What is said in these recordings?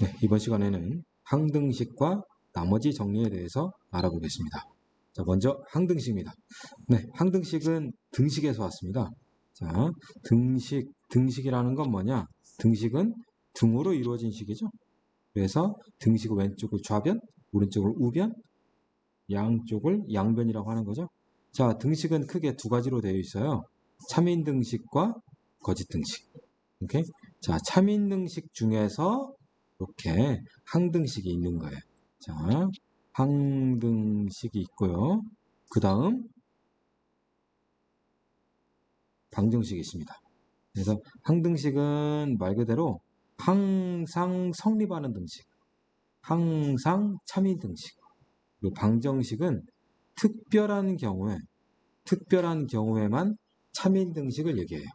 네, 이번 시간에는 항등식과 나머지 정리에 대해서 알아보겠습니다. 자, 먼저 항등식입니다. 네, 항등식은 등식에서 왔습니다. 자, 등식이라는 건 뭐냐? 등식은 등으로 이루어진 식이죠. 그래서 등식의 왼쪽을 좌변, 오른쪽을 우변, 양쪽을 양변이라고 하는 거죠. 자, 등식은 크게 두 가지로 되어 있어요. 참인 등식과 거짓 등식. 오케이? 자, 참인 등식 중에서 이렇게 항등식이 있는 거예요. 자, 항등식이 있고요. 그 다음 방정식이 있습니다. 그래서 항등식은 말 그대로 항상 성립하는 등식, 항상 참인 등식. 그리고 방정식은 특별한 경우에만 참인 등식을 얘기해요.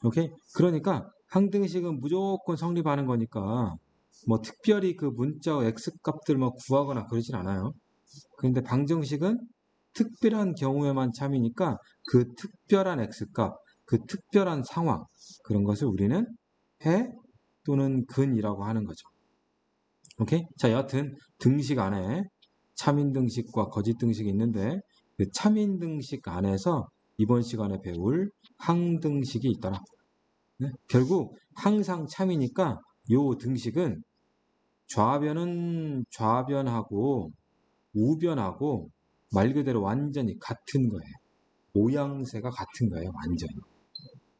오케이? 그러니까 항등식은 무조건 성립하는 거니까 뭐 특별히 그 문자 x값들 뭐 구하거나 그러진 않아요. 그런데 방정식은 특별한 경우에만 참이니까 그 특별한 x값, 그 특별한 상황 그런 것을 우리는 해 또는 근이라고 하는 거죠. 오케이? 자, 여하튼 등식 안에 참인 등식과 거짓 등식이 있는데 그 참인 등식 안에서 이번 시간에 배울 항등식이 있더라. 네? 결국 항상 참이니까 요 등식은 좌변은 좌변하고 우변하고 말 그대로 완전히 같은 거예요. 모양새가 같은 거예요. 완전히.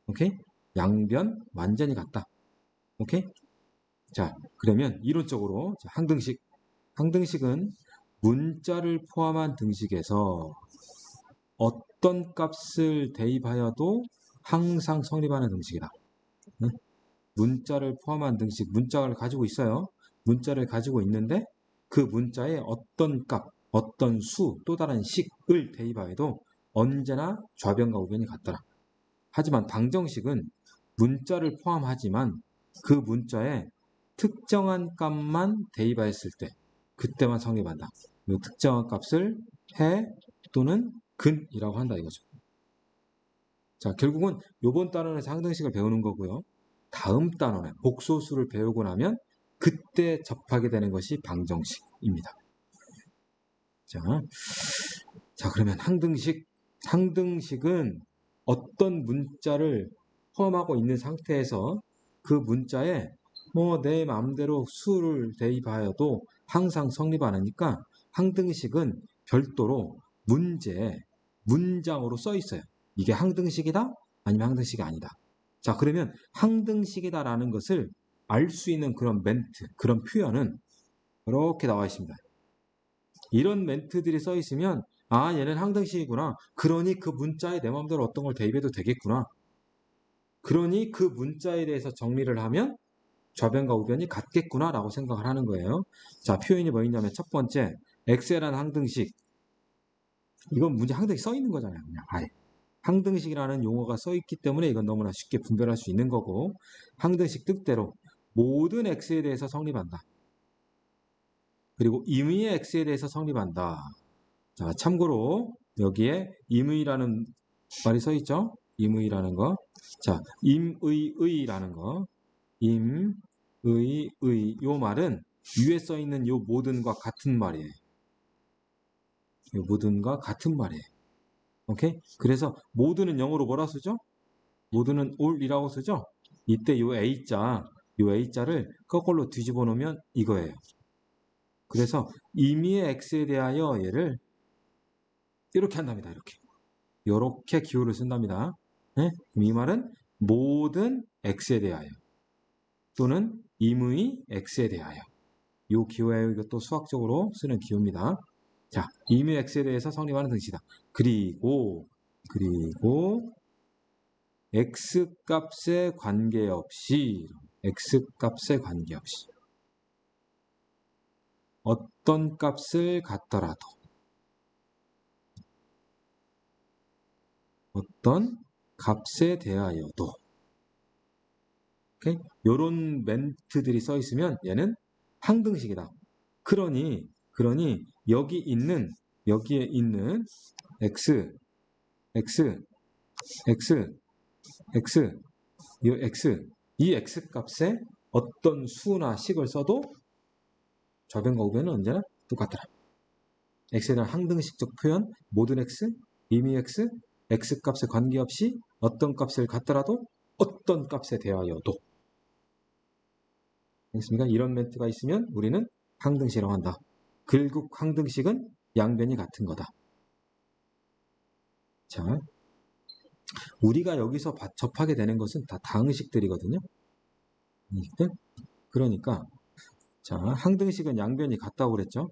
오케이? 양변 완전히 같다. 오케이? 자, 그러면 이론적으로 항등식. 항등식은 문자를 포함한 등식에서 어떤 값을 대입하여도 항상 성립하는 등식이다. 네? 문자를 포함한 등식, 문자를 가지고 있어요. 문자를 가지고 있는데 그 문자에 어떤 값, 어떤 수, 또 다른 식을 대입하여도 언제나 좌변과 우변이 같더라. 하지만 방정식은 문자를 포함하지만 그 문자에 특정한 값만 대입하였을 때 그때만 성립한다. 이 특정한 값을 해 또는 근이라고 한다 이거죠. 자, 결국은 요번 단원에서 항등식을 배우는 거고요. 다음 단원에 복소수를 배우고 나면 그때 접하게 되는 것이 방정식입니다. 자, 그러면 항등식은 어떤 문자를 포함하고 있는 상태에서 그 문자에 뭐 내 마음대로 수를 대입하여도 항상 성립하니까 항등식은 별도로 문장으로 써 있어요. 이게 항등식이다? 아니면 항등식이 아니다. 자, 그러면 항등식이다라는 것을 알 수 있는 그런 멘트, 그런 표현은 이렇게 나와 있습니다. 이런 멘트들이 써 있으면 아, 얘는 항등식이구나. 그러니 그 문자에 내 마음대로 어떤 걸 대입해도 되겠구나. 그러니 그 문자에 대해서 정리를 하면 좌변과 우변이 같겠구나 라고 생각을 하는 거예요. 자, 표현이 뭐 있냐면 첫 번째, 엑셀이라는 항등식. 이건 문제 항등식 써 있는 거잖아요. 그냥 아예. 항등식이라는 용어가 써 있기 때문에 이건 너무나 쉽게 분별할 수 있는 거고 항등식 뜻대로 모든 x에 대해서 성립한다. 그리고 임의의 x에 대해서 성립한다. 자, 참고로 여기에 임의라는 말이 써 있죠? 임의라는 거. 자, 임의의라는 거. 임의의 요 말은 위에 써 있는 요 모든과 같은 말이에요. 요 모든과 같은 말이에요. 오케이? 그래서 모든은 영어로 뭐라 쓰죠? 모든은 all이라고 쓰죠? 이때 요 A자를 거꾸로 뒤집어 놓으면 이거예요. 그래서 임의의 x에 대하여 얘를 이렇게 한답니다. 이렇게 기호를 쓴답니다. 네? 이 말은 모든 x에 대하여 또는 임의 x에 대하여 이 기호예요. 이것도 수학적으로 쓰는 기호입니다. 자, 임의 x에 대해서 성립하는 등식이다. 그리고 x값에 관계없이 어떤 값을 갖더라도 어떤 값에 대하여도 이런 멘트들이 써 있으면 얘는 항등식이다. 그러니 여기에 있는 x 이 x 값에 어떤 수나 식을 써도 좌변과 우변은 언제나 똑같더라. x에 대한 항등식적 표현, 모든 x, 이미 x, x값에 관계없이 어떤 값을 갖더라도 어떤 값에 대하여도. 알겠습니까? 이런 멘트가 있으면 우리는 항등식이라고 한다. 결국 항등식은 양변이 같은 거다. 자, 우리가 여기서 접하게 되는 것은 다 다항식들이거든요. 그러니까 자, 항등식은 양변이 같다고 그랬죠?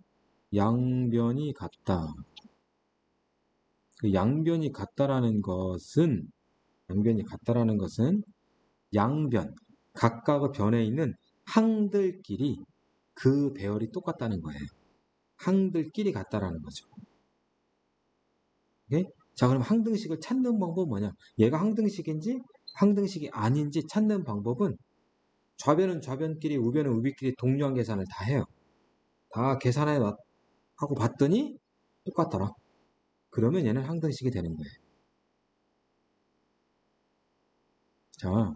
양변이 같다. 그 양변이 같다라는 것은 양변, 각각의 변에 있는 항들끼리 그 배열이 똑같다는 거예요. 항들끼리 같다라는 거죠. 오케이? 자, 그럼 항등식을 찾는 방법은 뭐냐? 얘가 항등식인지 항등식이 아닌지 찾는 방법은 좌변은 좌변끼리, 우변은 우비끼리 동류한 계산을 다 해요. 다 계산해 하고 봤더니 똑같더라. 그러면 얘는 항등식이 되는 거예요. 자,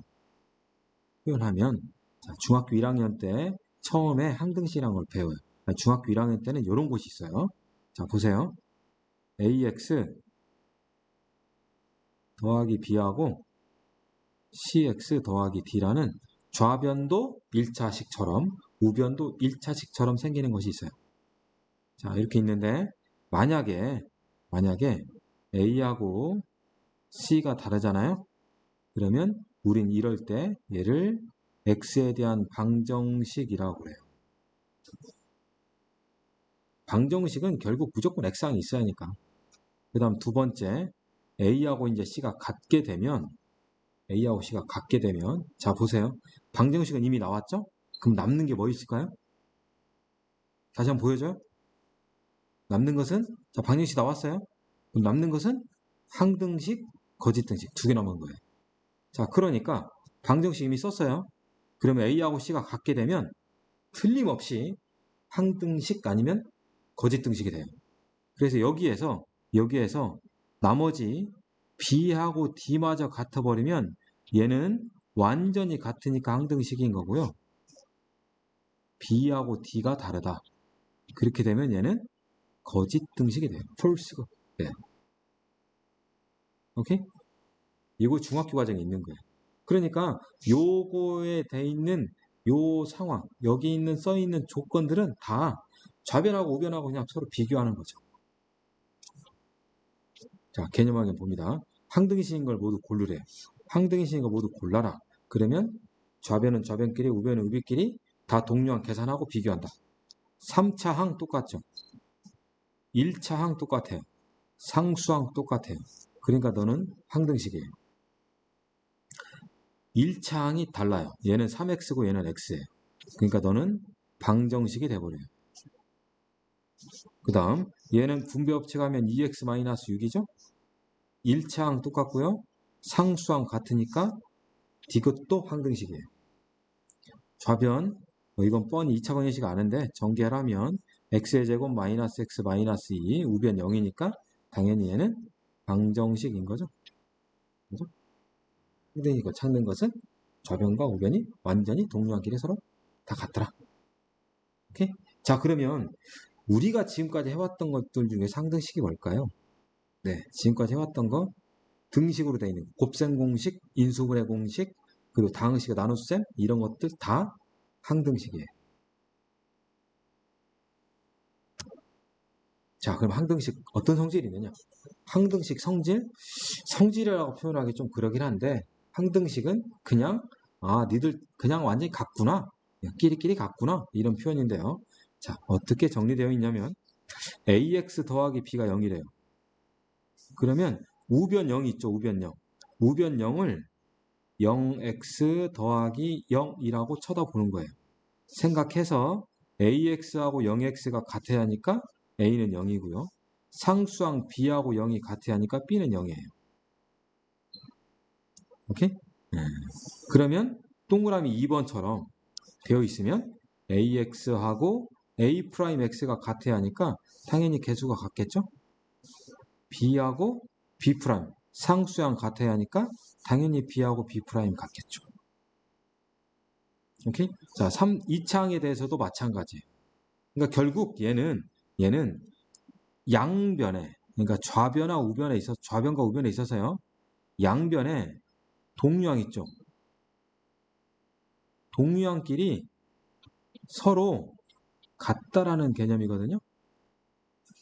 표현하면 자, 중학교 1학년 때 처음에 항등식이라는 걸 배워요. 중학교 1학년 때는 이런 곳이 있어요. 자, 보세요. ax 더하기 b하고 cx 더하기 d라는 좌변도 1차식처럼 우변도 1차식처럼 생기는 것이 있어요. 자, 이렇게 있는데 만약에 A하고 C가 다르잖아요. 그러면 우린 이럴 때 얘를 X에 대한 방정식이라고 그래요. 방정식은 결국 무조건 X항이 있어야 하니까. 그 다음 두 번째 A하고 이제 C가 같게 되면 자, 보세요. 방정식은 이미 나왔죠? 그럼 남는 게 뭐 있을까요? 다시 한번 보여줘요. 남는 것은 자, 방정식 나왔어요. 그럼 남는 것은 항등식, 거짓등식 두 개 남은 거예요. 자, 그러니까 방정식 이미 썼어요. 그러면 A하고 C가 같게 되면 틀림없이 항등식 아니면 거짓등식이 돼요. 그래서 여기에서 나머지 B하고 D마저 같아버리면 얘는 완전히 같으니까 항등식인 거고요. B하고 D가 다르다. 그렇게 되면 얘는 거짓등식이 돼요. false가 돼요. 오케이? 이거 중학교 과정에 있는 거예요. 그러니까 요거에 돼 있는 요 상황, 여기 있는 써 있는 조건들은 다 좌변하고 우변하고 그냥 서로 비교하는 거죠. 자, 개념하게 봅니다. 항등식인 걸 모두 고르래요. 항등식인 걸 모두 골라라. 그러면 좌변은 좌변끼리, 우변은 우변끼리 다 동료항 계산하고 비교한다. 3차 항 똑같죠. 1차 항 똑같아요. 상수항 똑같아요. 그러니까 너는 항등식이에요. 1차 항이 달라요. 얘는 3x고 얘는 x예요. 그러니까 너는 방정식이 돼버려요. 그 다음 얘는 분배 법칙하면 2x-6이죠? 1차항 똑같고요. 상수항 같으니까 디귿도 항등식이에요. 좌변 이건 뻔히 2차 방정식 아는데 전개하면 x의 제곱 마이너스 x 마이너스 2 우변 0이니까 당연히 얘는 방정식인 거죠. 그죠? 근데 이거 찾는 것은 좌변과 우변이 완전히 동등한 길이 서로 다 같더라. 오케이? 자, 그러면 우리가 지금까지 해왔던 것들 중에 상등식이 뭘까요? 네, 지금까지 해왔던 거 등식으로 되어 있는 곱셈 공식, 인수분해 공식, 그리고 다항식의 나눗셈 이런 것들 다 항등식이에요. 자, 그럼 항등식 어떤 성질이 있느냐? 항등식 성질이라고 표현하기 좀 그러긴 한데 항등식은 그냥 니들 그냥 완전히 같구나, 끼리끼리 같구나 이런 표현인데요. 자, 어떻게 정리되어 있냐면 ax 더하기 b가 0이래요. 그러면 우변 0이 있죠. 우변 0. 우변 0을 0x 더하기 0이라고 쳐다보는 거예요. 생각해서 ax하고 0x가 같아야 하니까 a는 0이고요. 상수항 b하고 0이 같아야 하니까 b는 0이에요. 오케이? 그러면 동그라미 2번처럼 되어 있으면 ax하고 a'x가 같아야 하니까 당연히 개수가 같겠죠? b하고 b' 상수항 같아야 하니까 당연히 b하고 b' 같겠죠. 오케이? 자, 2차항에 대해서도 마찬가지예요. 그러니까 결국 얘는 양변에, 그러니까 좌변과 우변에 있어서요. 양변에 동류항 있죠. 동류항끼리 서로 같다라는 개념이거든요.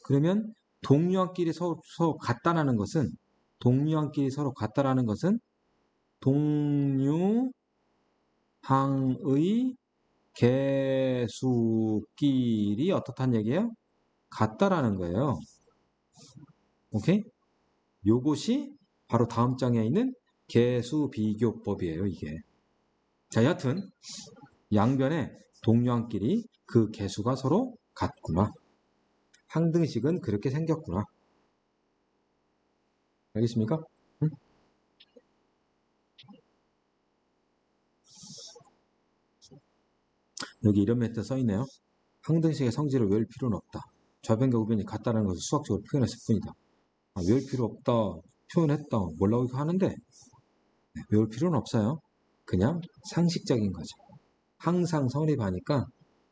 그러면 동류항끼리 서로 같다라는 것은 동류항의 개수끼리 어떻단 얘기예요? 같다라는 거예요. 오케이? 요것이 바로 다음 장에 있는 개수비교법이에요, 이게. 자, 여하튼 양변의 동류항끼리 그 개수가 서로 같구나. 항등식은 그렇게 생겼구나. 알겠습니까? 응? 여기 이런 멘트 써있네요. 항등식의 성질을 외울 필요는 없다. 좌변과 우변이 같다는 것을 수학적으로 표현했을 뿐이다. 외울 필요 없다. 표현했다. 뭐라고 하는데 외울 필요는 없어요. 그냥 상식적인 거죠. 항상 성립하니까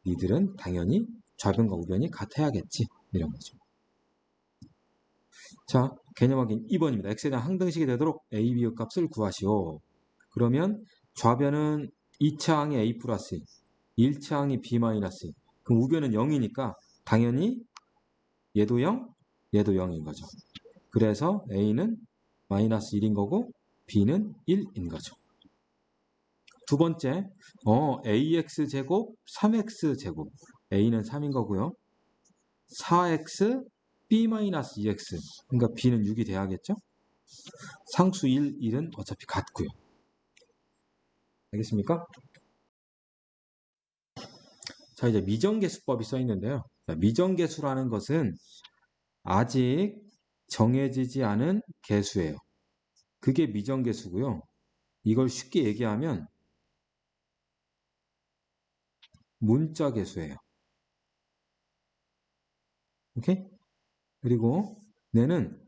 이들은 당연히 좌변과 우변이 같아야겠지. 이런 거죠. 자, 개념 확인 2번입니다. x에 대한 항등식이 되도록 a, b의 값을 구하시오. 그러면 좌변은 2차항이 a 플러스 1차항이 b 마이너스 그럼 우변은 0이니까 당연히 얘도 0, 얘도 0인 거죠. 그래서 a는 마이너스 1인 거고 b는 1인 거죠. 두 번째, ax 제곱 3x 제곱 a는 3인 거고요. 4x b-2x 그러니까 b는 6이 돼야겠죠? 상수 1, 1은 어차피 같고요. 알겠습니까? 자, 이제 미정계수법이 써 있는데요. 자, 미정계수라는 것은 아직 정해지지 않은 계수예요. 그게 미정계수고요. 이걸 쉽게 얘기하면 문자계수예요. 오케이? 그리고 얘는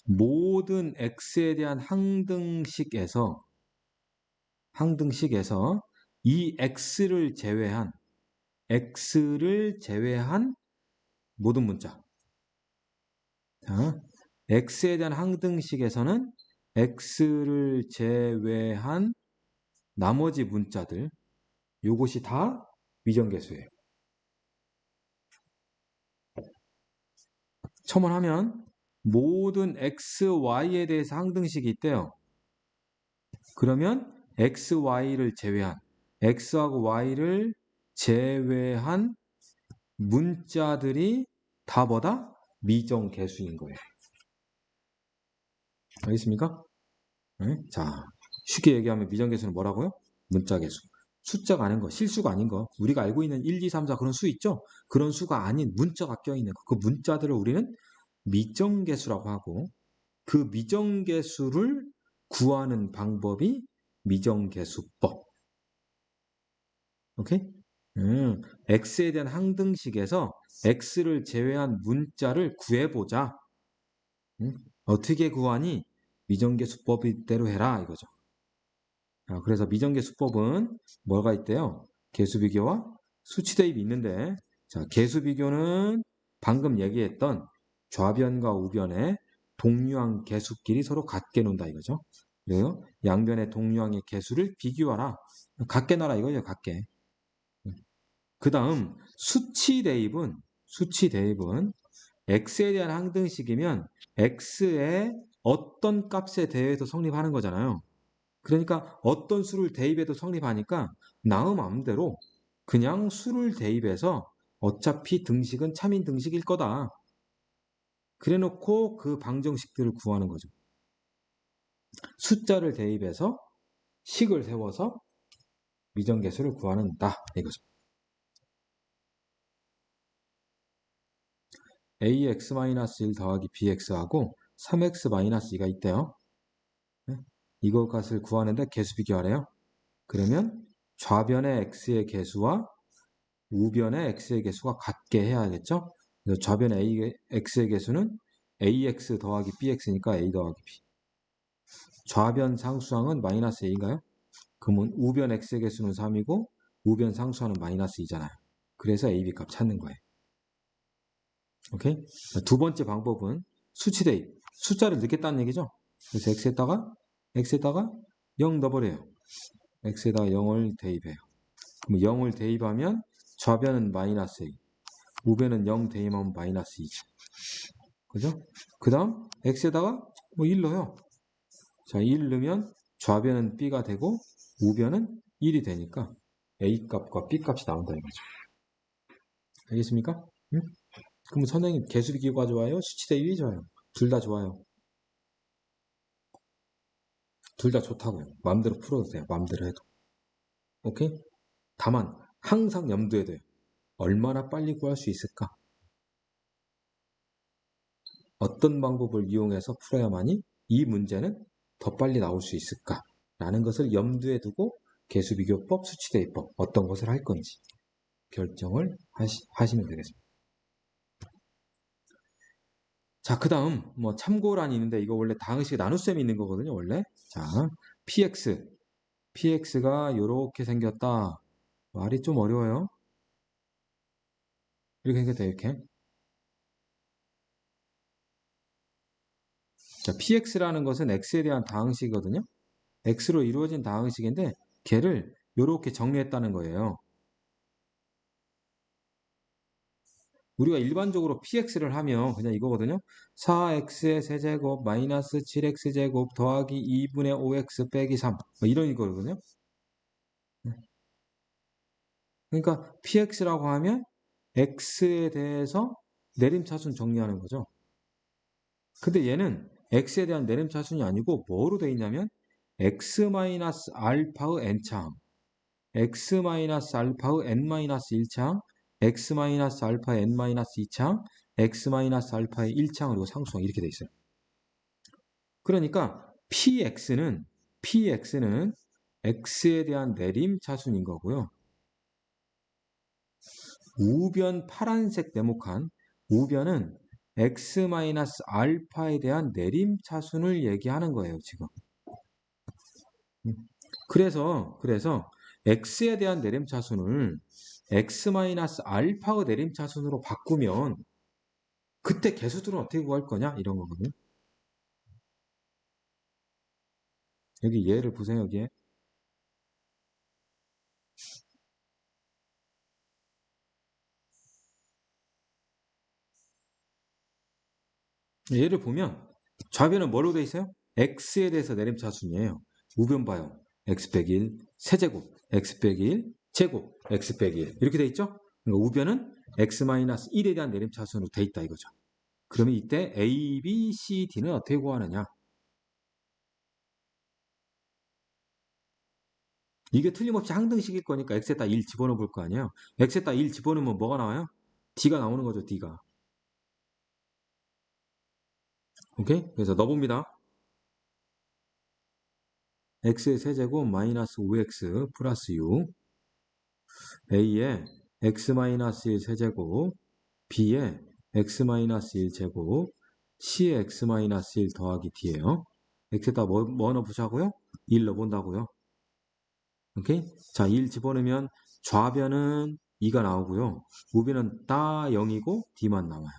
모든 x에 대한 항등식에서 이 x를 제외한 모든 문자. 자, x에 대한 항등식에서는 x를 제외한 나머지 문자들, 요것이 다 미정계수예요. 첨언하면 모든 x, y에 대해서 항등식이 있대요. 그러면 x, y를 제외한 x하고 y를 제외한 문자들이 다 뭐다? 미정계수인 거예요. 알겠습니까? 네? 자, 쉽게 얘기하면 미정계수는 뭐라고요? 문자계수. 숫자가 아닌 거, 실수가 아닌 거. 우리가 알고 있는 1, 2, 3, 4 그런 수 있죠? 그런 수가 아닌 문자가 껴있는 거. 그 문자들을 우리는 미정계수라고 하고 그 미정계수를 구하는 방법이 미정계수법. 오케이? x에 대한 항등식에서 x를 제외한 문자를 구해보자. 어떻게 구하니? 미정계수법대로 해라 이거죠. 그래서 미정계수법은 뭐가 있대요? 개수비교와 수치대입이 있는데 자, 개수비교는 방금 얘기했던 좌변과 우변의 동류항 개수끼리 서로 같게 논다 이거죠. 그래요? 양변의 동류항의 개수를 비교하라. 같게 놔라 이거죠. 같게. 그 다음 수치대입은 x에 대한 항등식이면 x의 어떤 값에 대해서 성립하는 거잖아요. 그러니까 어떤 수를 대입해도 성립하니까 나의 마음대로 그냥 수를 대입해서 어차피 등식은 참인 등식일 거다. 그래놓고 그 방정식들을 구하는 거죠. 숫자를 대입해서 식을 세워서 미정계수를 구하는다 이거죠. ax-1 더하기 bx하고 3x-2가 있대요. 이거 값을 구하는데 개수 비교하래요. 그러면 좌변의 x의 개수와 우변의 x의 개수가 같게 해야겠죠? 그래서 좌변의 x의 개수는 ax 더하기 bx니까 a 더하기 b. 좌변 상수항은 마이너스 a인가요? 그러면 우변 x의 개수는 3이고 우변 상수하는 마이너스 2잖아요. 그래서 AB 값 찾는 거예요. 오케이? 두 번째 방법은 수치 대입. 숫자를 넣겠다는 얘기죠. 그래서 x에다가 0 넣어버려요. x에다가 0을 대입해요. 그럼 0을 대입하면 좌변은 마이너스 2, 우변은 0 대입하면 마이너스 2죠. 그죠? 그 다음 x에다가 뭐 1 넣어요. 자, 1 넣으면 좌변은 b가 되고 우변은 1이 되니까 a 값과 b 값이 나온다 이거죠. 알겠습니까? 응? 그럼 선생님 개수비기가 좋아요? 수치 대입이 좋아요? 둘 다 좋아요. 둘 다 좋다고요. 마음대로 풀어도 돼요. 마음대로 해도. 오케이? 다만 항상 염두에 둬요. 얼마나 빨리 구할 수 있을까? 어떤 방법을 이용해서 풀어야만이 이 문제는 더 빨리 나올 수 있을까? 라는 것을 염두에 두고 개수비교법, 수치대입법 어떤 것을 할 건지 결정을 하시면 되겠습니다. 자, 그 다음 뭐 참고란이 있는데 이거 원래 다항식 나눗셈이 있는 거거든요. 원래. 자, px가 이렇게 생겼다. 말이 좀 어려워요. 이렇게 생겼다 이렇게. 자, px라는 것은 x에 대한 다항식이거든요. x로 이루어진 다항식인데 걔를 이렇게 정리했다는 거예요. 우리가 일반적으로 px를 하면 그냥 이거거든요. 4x의 세제곱 마이너스 7x제곱 더하기 2분의 5x 빼기 3 뭐 이런 이거거든요. 그러니까 px라고 하면 x에 대해서 내림차순 정리하는 거죠. 근데 얘는 x에 대한 내림차순이 아니고 뭐로 돼 있냐면 x-알파의 n차항 x-알파의 n-1차항 x-알파의 n-2차항 x-알파의 1차항 그리고 상수항 이렇게 돼 있어요. 그러니까 px는 x에 대한 내림차순인 거고요. 우변 파란색 네모칸 우변은 x-알파에 대한 내림차순을 얘기하는 거예요, 지금. 그래서 x에 대한 내림차순을 x-알파의 내림차순으로 바꾸면 그때 개수들은 어떻게 구할 거냐? 이런 거거든요. 여기 얘를 보세요, 여기에. 얘를 보면 좌변은 뭐로 돼 있어요? x에 대해서 내림차순이에요. 우변 봐요. x 빼기 1 세제곱 x 빼기 1 제곱 x 빼기 1 이렇게 돼 있죠? 그러니까 우변은 x-1에 대한 내림차순으로 돼 있다 이거죠. 그러면 이때 a, b, c, d는 어떻게 구하느냐? 이게 틀림없이 항등식일 거니까 x에다 1 집어넣어 볼 거 아니에요? x에다 1 집어넣으면 뭐가 나와요? d가 나오는 거죠, d가. 오케이? 그래서 넣어봅니다. x의 세제곱 마이너스 5x 플러스 6 a에 x-1 세제곱 b에 x-1 제곱 c에 x-1 더하기 d예요. x에다 뭐 넣어보자고요? 1 넣어본다고요. 오케이? 자, 1 집어넣으면 좌변은 2가 나오고요. 우변은 다 0이고 d만 나와요.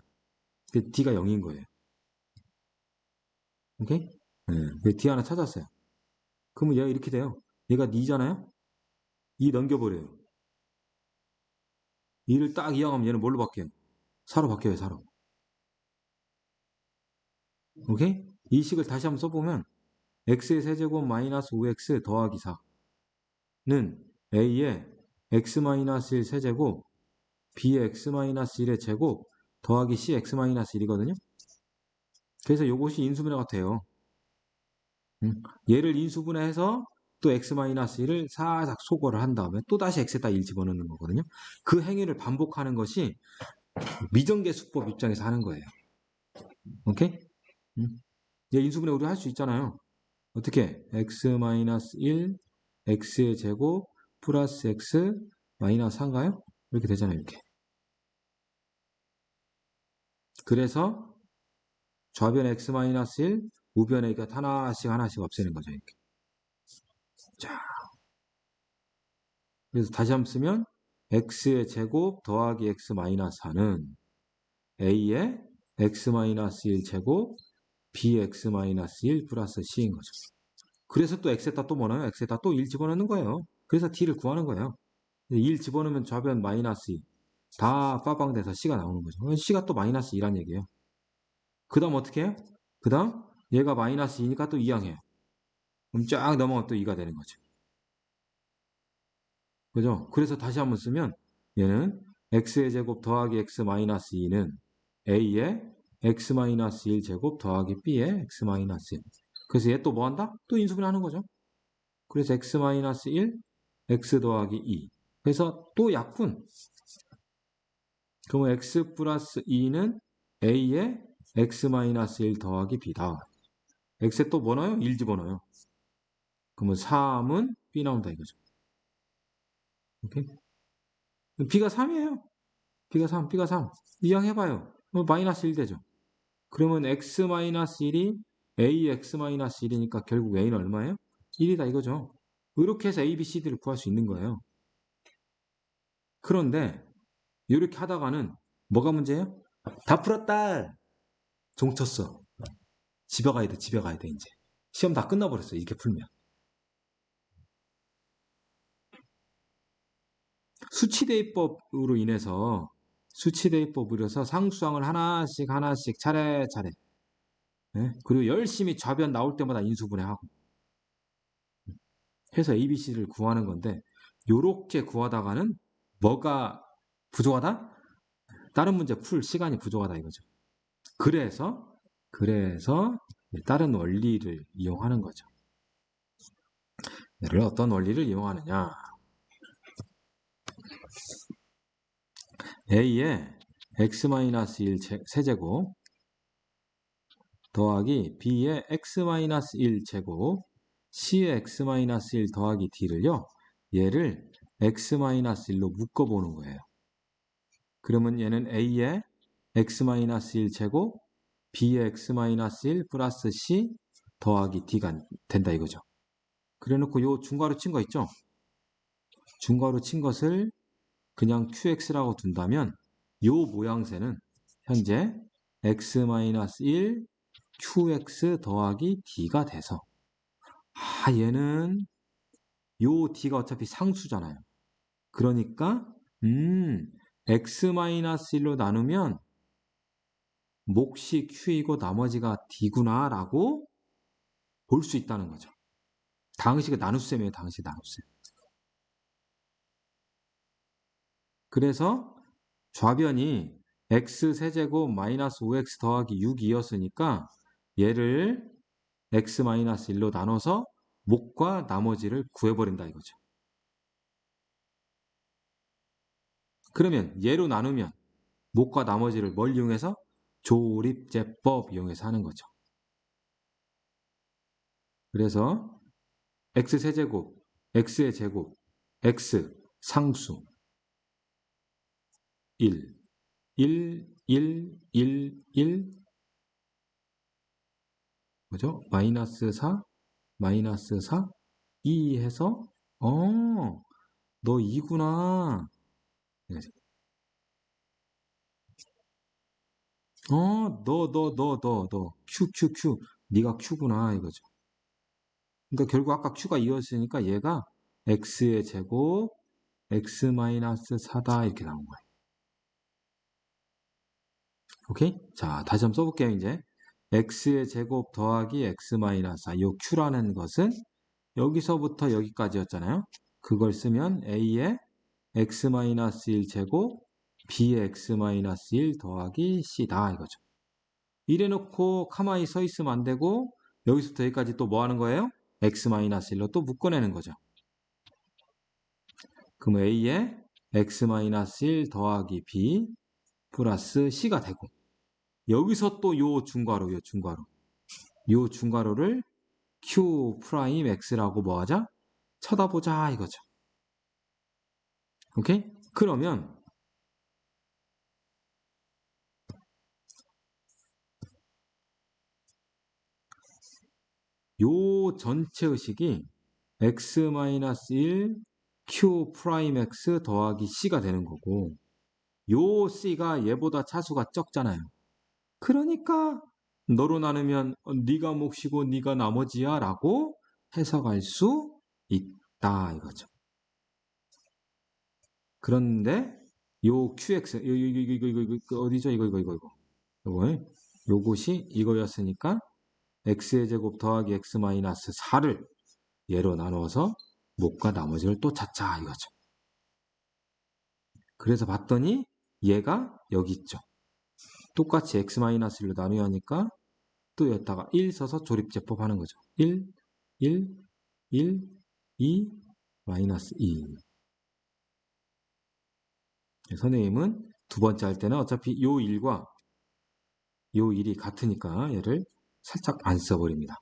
d가 0인 거예요. 오케이? 네. d 하나 찾았어요. 그러면 얘가 이렇게 돼요. 얘가 2잖아요? 2 넘겨버려요. 2를 딱 이항하면 얘는 뭘로 바뀌어요? 4로 바뀌어요, 4로. 오케이? 이 식을 다시 한번 써보면 x의 세제곱 마이너스 5x 더하기 4는 a의 x-1 세제곱 b의 x-1의 제곱 더하기 c x-1이거든요. 그래서 이것이 인수분해가 돼요. 얘를 인수분해해서 또 x-1을 살짝 소거를 한 다음에 또 다시 x에다 1 집어넣는 거거든요. 그 행위를 반복하는 것이 미정계수법 입장에서 하는 거예요. 오케이? 얘 인수분해 우리 할 수 있잖아요. 어떻게? x-1 x의 제곱 플러스 x 마이너스 4인가요? 이렇게 되잖아요. 이렇게. 그래서 좌변 x-1 우변에 하나씩 없애는 거죠. 이렇게. 자, 그래서 다시 한번 쓰면 x의 제곱 더하기 x 마이너스 4는 a의 x-1 제곱 bx-1 플러스 c인 거죠. 그래서 또 x에다 또 뭐나요? x에다 또 1 집어넣는 거예요. 그래서 d를 구하는 거예요. 1 집어넣으면 좌변 마이너스 2. 다 빠방 돼서 c가 나오는 거죠. c가 또 마이너스 2란 얘기예요. 그 다음 어떻게 해요? 그 다음 얘가 마이너스 2니까 또 이항해요. 그럼 쫙 넘어가면 또 2가 되는 거죠. 그죠? 그래서 다시 한번 쓰면 얘는 x의 제곱 더하기 x 마이너스 2는 a의 x 마이너스 1 제곱 더하기 b의 x 마이너스 1. 그래서 얘 또 뭐 한다? 또 인수분해 하는 거죠. 그래서 x 마이너스 1, x 더하기 2. 그래서 또 약분. 그러면 x 플러스 2는 a의 x 마이너스 1 더하기 b다. x에 또 뭐 넣어요? 1 집어넣어요. 그러면 3은 b 나온다 이거죠. 오케이? b가 3이에요. b가 3, b가 3. 이항해봐요. 마이너스 1 되죠. 그러면 x-1이 ax-1이니까 결국 a는 얼마예요? 1이다 이거죠. 이렇게 해서 a, b, c, d를 구할 수 있는 거예요. 그런데 이렇게 하다가는 뭐가 문제예요? 다 풀었다. 종 쳤어. 집에 가야 돼, 집에 가야 돼 이제. 시험 다 끝나버렸어 이렇게 풀면. 수치대입법으로 인해서 상수항을 하나씩 하나씩 차례차례. 네? 그리고 열심히 좌변 나올 때마다 인수분해하고 해서 ABC를 구하는 건데 요렇게 구하다가는 뭐가 부족하다? 다른 문제 풀 시간이 부족하다 이거죠. 그래서 다른 원리를 이용하는 거죠. 얘를 어떤 원리를 이용하느냐? A의 x-1 세제곱 더하기 B의 x-1 제곱 C의 x-1 더하기 D를요. 얘를 x-1로 묶어보는 거예요. 그러면 얘는 A의 x-1 제곱 B의 x-1 플러스 C 더하기 D가 된다 이거죠. 그래놓고 요 중괄호 친 거 있죠? 중괄호 친 것을 그냥 QX라고 둔다면 요 모양새는 현재 x-1 QX 더하기 D가 돼서 얘는 요 D가 어차피 상수잖아요. 그러니까 x-1로 나누면 몫이 Q이고 나머지가 D구나 라고 볼 수 있다는 거죠. 당식의 나눗셈이에요. 당식 나눗셈. 그래서 좌변이 x세제곱 마이너스 5x 더하기 6이었으니까 얘를 x-1로 나눠서 몫과 나머지를 구해버린다 이거죠. 그러면 얘로 나누면 몫과 나머지를 뭘 이용해서? 조립제법 이용해서 하는 거죠. 그래서 x세제곱, x의 제곱, x 상수 1, 1, 1, 1, 1 뭐죠? 마이너스 4, 마이너스 4, 2 해서 너 2구나. 너 Q. 네가 Q구나 이거죠. 그러니까 결국 아까 Q가 2였으니까 얘가 X의 제곱 X-4다 이렇게 나온 거예요. 오케이? 자, 다시 한번 써볼게요, 이제. X의 제곱 더하기 X-4. 요 Q라는 것은 여기서부터 여기까지였잖아요. 그걸 쓰면 A의 X-1 제곱 B의 X-1 더하기 C다 이거죠. 이래놓고 가만히 서 있으면 안 되고 여기서부터 여기까지 또 뭐 하는 거예요? X-1로 또 묶어내는 거죠. 그럼 A의 X-1 더하기 B 플러스 C가 되고 여기서 또 요 중괄호 요 중괄호를 Q 프라임 X라고 뭐 하자? 쳐다보자 이거죠. 오케이? 그러면 요 전체 의식이 x-1 q 프라임 x 더하기 c가 되는 거고 요 c가 얘보다 차수가 적잖아요. 그러니까 너로 나누면 네가 몫이고 네가 나머지야 라고 해석할 수 있다 이거죠. 그런데 요 qx 이거 어디죠? 이거 요것이 이거였으니까 x의 제곱 더하기 x 마이너스 4를 얘로 나눠서 몫과 나머지를 또 찾자 이거죠. 그래서 봤더니 얘가 여기 있죠. 똑같이 x-1로 나누야 하니까 또 여기다가 1 써서 조립제법 하는 거죠. 1, 1, 1, 2, 마이너스 2. 선생님은 두 번째 할 때는 어차피 요 1과 요 1이 같으니까 얘를 살짝 안 써버립니다.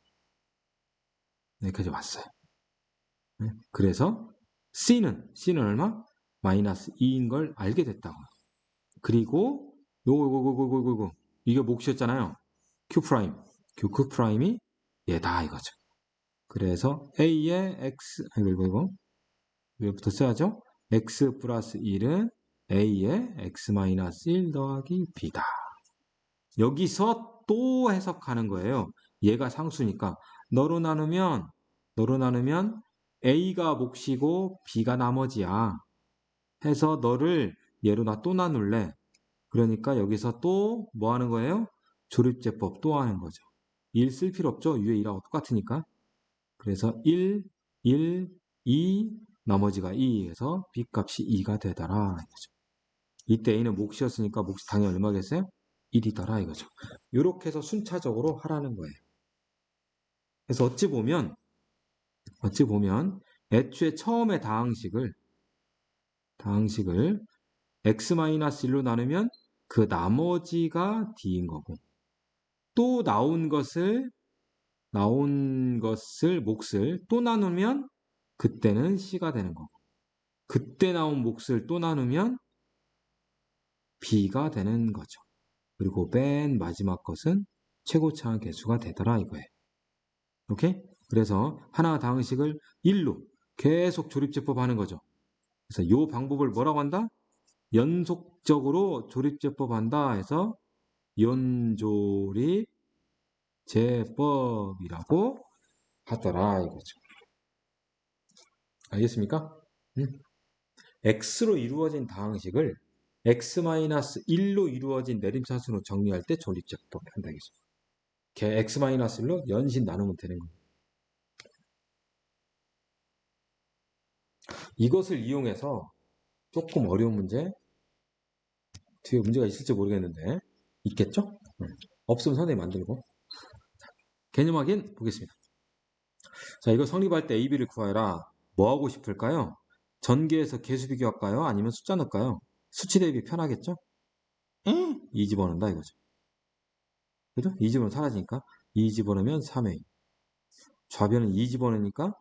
여기까지 왔어요. 그래서 C는 얼마? 마이너스 2인 걸 알게 됐다고요. 그리고 요거 이게 몫이었잖아요. Q 프라임. Q 프라임이 얘다 이거죠. 그래서 A의 X 이거 이거부터 써야죠. X 플러스 1은 A의 X 마이너스 1 더하기 B다. 여기서 또 해석하는 거예요. 얘가 상수니까 너로 나누면 A가 몫이고 B가 나머지야. 해서 너를 얘로 나 또 나눌래. 그러니까 여기서 또 뭐 하는 거예요? 조립제법 또 하는 거죠. 1 쓸 필요 없죠. 위에 1하고 똑같으니까. 그래서 1, 1, 2, 나머지가 2 해서 B값이 2가 되더라. 이거죠. 이때 A는 몫이었으니까 몫이 당연히 얼마겠어요? 1이더라 이거죠. 이렇게 해서 순차적으로 하라는 거예요. 그래서 어찌 보면 애초에 처음에 다항식을 x-1로 나누면 그 나머지가 d인 거고 또 나온 것을 몫을 또 나누면 그때는 c가 되는 거고 그때 나온 몫을 또 나누면 b가 되는 거죠. 그리고 맨 마지막 것은 최고차항 개수가 되더라 이거예요. 오케이? 그래서 하나 다항식을 1로 계속 조립제법 하는 거죠. 그래서 이 방법을 뭐라고 한다? 연속적으로 조립제법 한다 해서 연조립 제법이라고 하더라 이거죠. 알겠습니까? x로 이루어진 다항식을 x-1로 이루어진 내림차순으로 정리할 때 조립제법 한다 이거죠. 걔 x-1로 연신 나누면 되는 거예요. 이것을 이용해서 조금 어려운 문제 뒤에 문제가 있을지 모르겠는데 있겠죠? 없으면 선생님 만들고 개념 확인 보겠습니다. 자, 이거 성립할 때 A, B를 구하라. 뭐 하고 싶을까요? 전개해서 개수 비교할까요? 아니면 숫자 넣을까요? 수치 대비 편하겠죠? 2 집어넣는다 이거죠. 그죠? 2 집어넣으면 사라지니까 2 집어넣으면 3A. 좌변은 2 집어넣으니까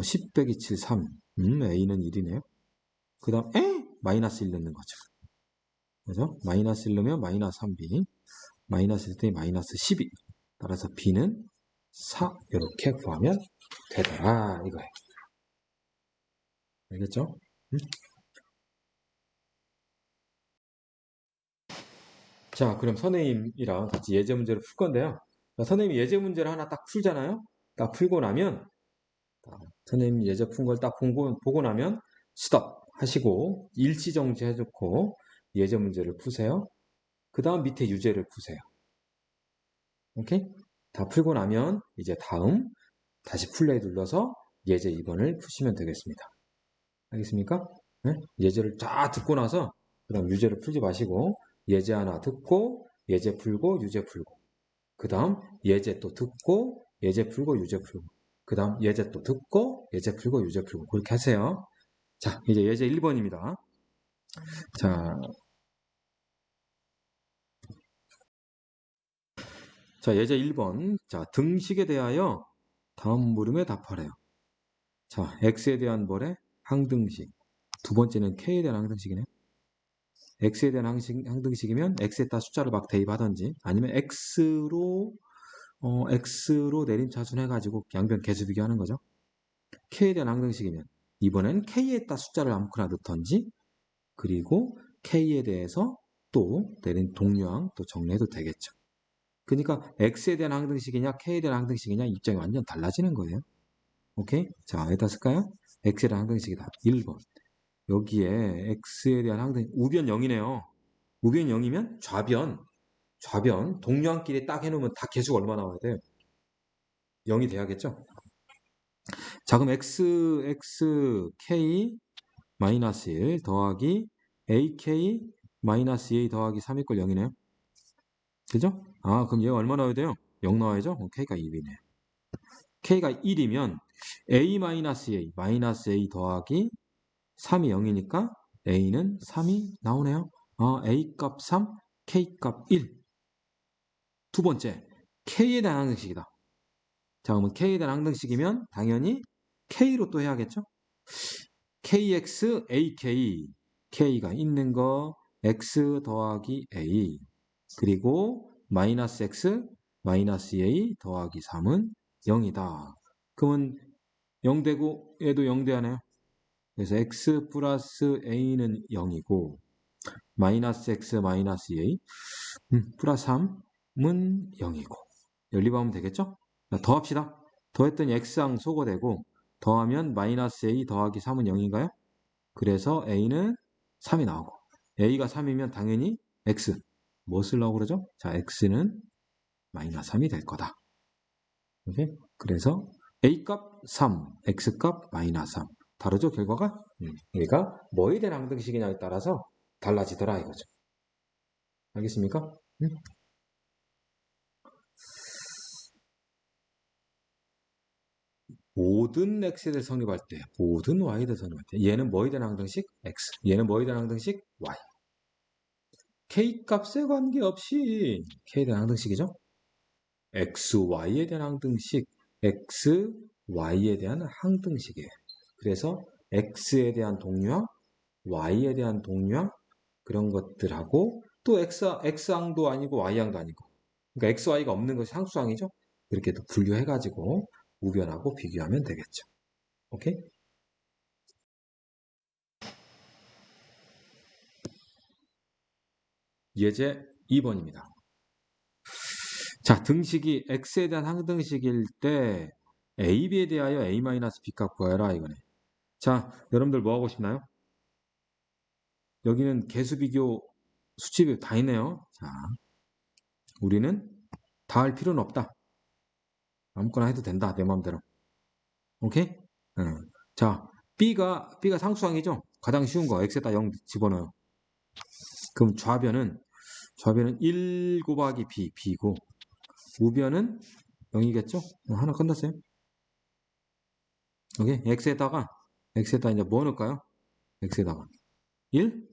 10 빼기 7, 3. A는 1이네요. 그 다음 마이너스 1 넣는 거죠. 그죠? 마이너스 1 넣으면 마이너스 3B. 마이너스 1 더니 마이너스 12. 따라서 B는 4. 이렇게 구하면 되더라 이거예요. 알겠죠? 자, 그럼 선생님이랑 같이 예제 문제를 풀 건데요. 자, 선생님이 예제 문제를 하나 딱 풀잖아요. 딱 풀고 나면 선생님 예제 푼 걸 딱 보고 나면 스톱 하시고 일시정지 해놓고 예제 문제를 푸세요. 그 다음 밑에 유제를 푸세요. 오케이? 다 풀고 나면 이제 다음 다시 플레이 눌러서 예제 2번을 푸시면 되겠습니다. 알겠습니까? 네? 예제를 쫙 듣고 나서 그럼 유제를 풀지 마시고 예제 하나 듣고 예제 풀고 유제 풀고 그 다음 예제 또 듣고 예제 풀고 유제 풀고 그 다음 예제 또 듣고 예제 풀고 유제 풀고 그렇게 하세요. 자, 이제 예제 1번입니다. 자, 예제 1번. 자, 등식에 대하여 다음 물음에 답하래요. 자, x에 대한 뭐래? 항등식. 두 번째는 k에 대한 항등식이네. x에 대한 항등식이면 x에다 숫자를 막 대입하든지 아니면 x로 내림차순 해가지고 양변 개수 비교하는 거죠. k에 대한 항등식이면 이번엔 k에다 숫자를 아무거나 넣던지 그리고 k에 대해서 또 내린 동류항 또 정리해도 되겠죠. 그러니까 x에 대한 항등식이냐 k에 대한 항등식이냐 입장이 완전 달라지는 거예요. 오케이? 자, 여기다 쓸까요? x에 대한 항등식이다. 1번. 여기에 x에 대한 항등 우변 0이네요. 우변 0이면 좌변 동류항끼리 딱 해놓으면 다 개수가 얼마 나와야 돼요? 0이 돼야겠죠? 자, 그럼 k 마이너스 1 더하기 ak 마이너스 2a 더하기 3 이꼴 0이네요. 그죠? 아, 그럼 얘가 얼마 나와야 돼요? 0 나와야죠? 그럼 k가 2이네. k가 1이면 a 마이너스 a 더하기 3이 0이니까 a는 3이 나오네요. a 값 3, k 값 1. 두 번째, k에 대한 항등식이다. 자, 그러면 k에 대한 항등식이면 당연히 k로 또 해야겠죠? kx, ak, k가 있는 거 x 더하기 a 그리고 마이너스 x, 마이너스 a 더하기 3은 0이다. 그러면 0 되고 얘도 0 돼야네요. 그래서 x 플러스 a는 0이고 마이너스 x 마이너스 a 플러스 3은 0이고 연립하면 되겠죠? 자, 더합시다. 더했더니 x항 소거되고 더하면 마이너스 a 더하기 3은 0인가요? 그래서 a는 3이 나오고 a가 3이면 당연히 x 뭐 쓰려고 그러죠? 자, x는 마이너스 3이 될 거다. 오케이? 그래서 a값 3, x값 마이너스 3. 다르죠, 결과가? 얘가 뭐에 대한 항등식이냐에 따라서 달라지더라 이거죠. 알겠습니까? 모든 x에 대해 성립할 때, 모든 y에 대해 성립할 때 얘는 뭐에 대한 항등식? x. 얘는 뭐에 대한 항등식? y. k 값에 관계없이 k에 대한 항등식이죠. x, y에 대한 항등식, x, y에 대한 항등식이에요. 그래서 x에 대한 동류항, y에 대한 동류항 그런 것들하고 또 x항도 아니고 y항도 아니고 그러니까 x, y가 없는 것이 상수항이죠. 이렇게 또 분류해가지고 우변하고 비교하면 되겠죠. 오케이? 예제 2번입니다. 자, 등식이 x에 대한 항등식일 때 a, b에 대하여 a-b 값 구하여라 이거네. 자, 여러분들 뭐 하고 싶나요? 여기는 개수 비교, 수치 비교 다 있네요. 자, 우리는 다 할 필요는 없다. 아무거나 해도 된다. 내 마음대로. 오케이? 자, b가 상수항이죠? 가장 쉬운 거 x에다 0 집어넣어요. 그럼 좌변은 1 곱하기 b고 우변은 0이겠죠? 하나 끝났어요. 오케이? x에다 이제 뭐 넣을까요? x에다가 1?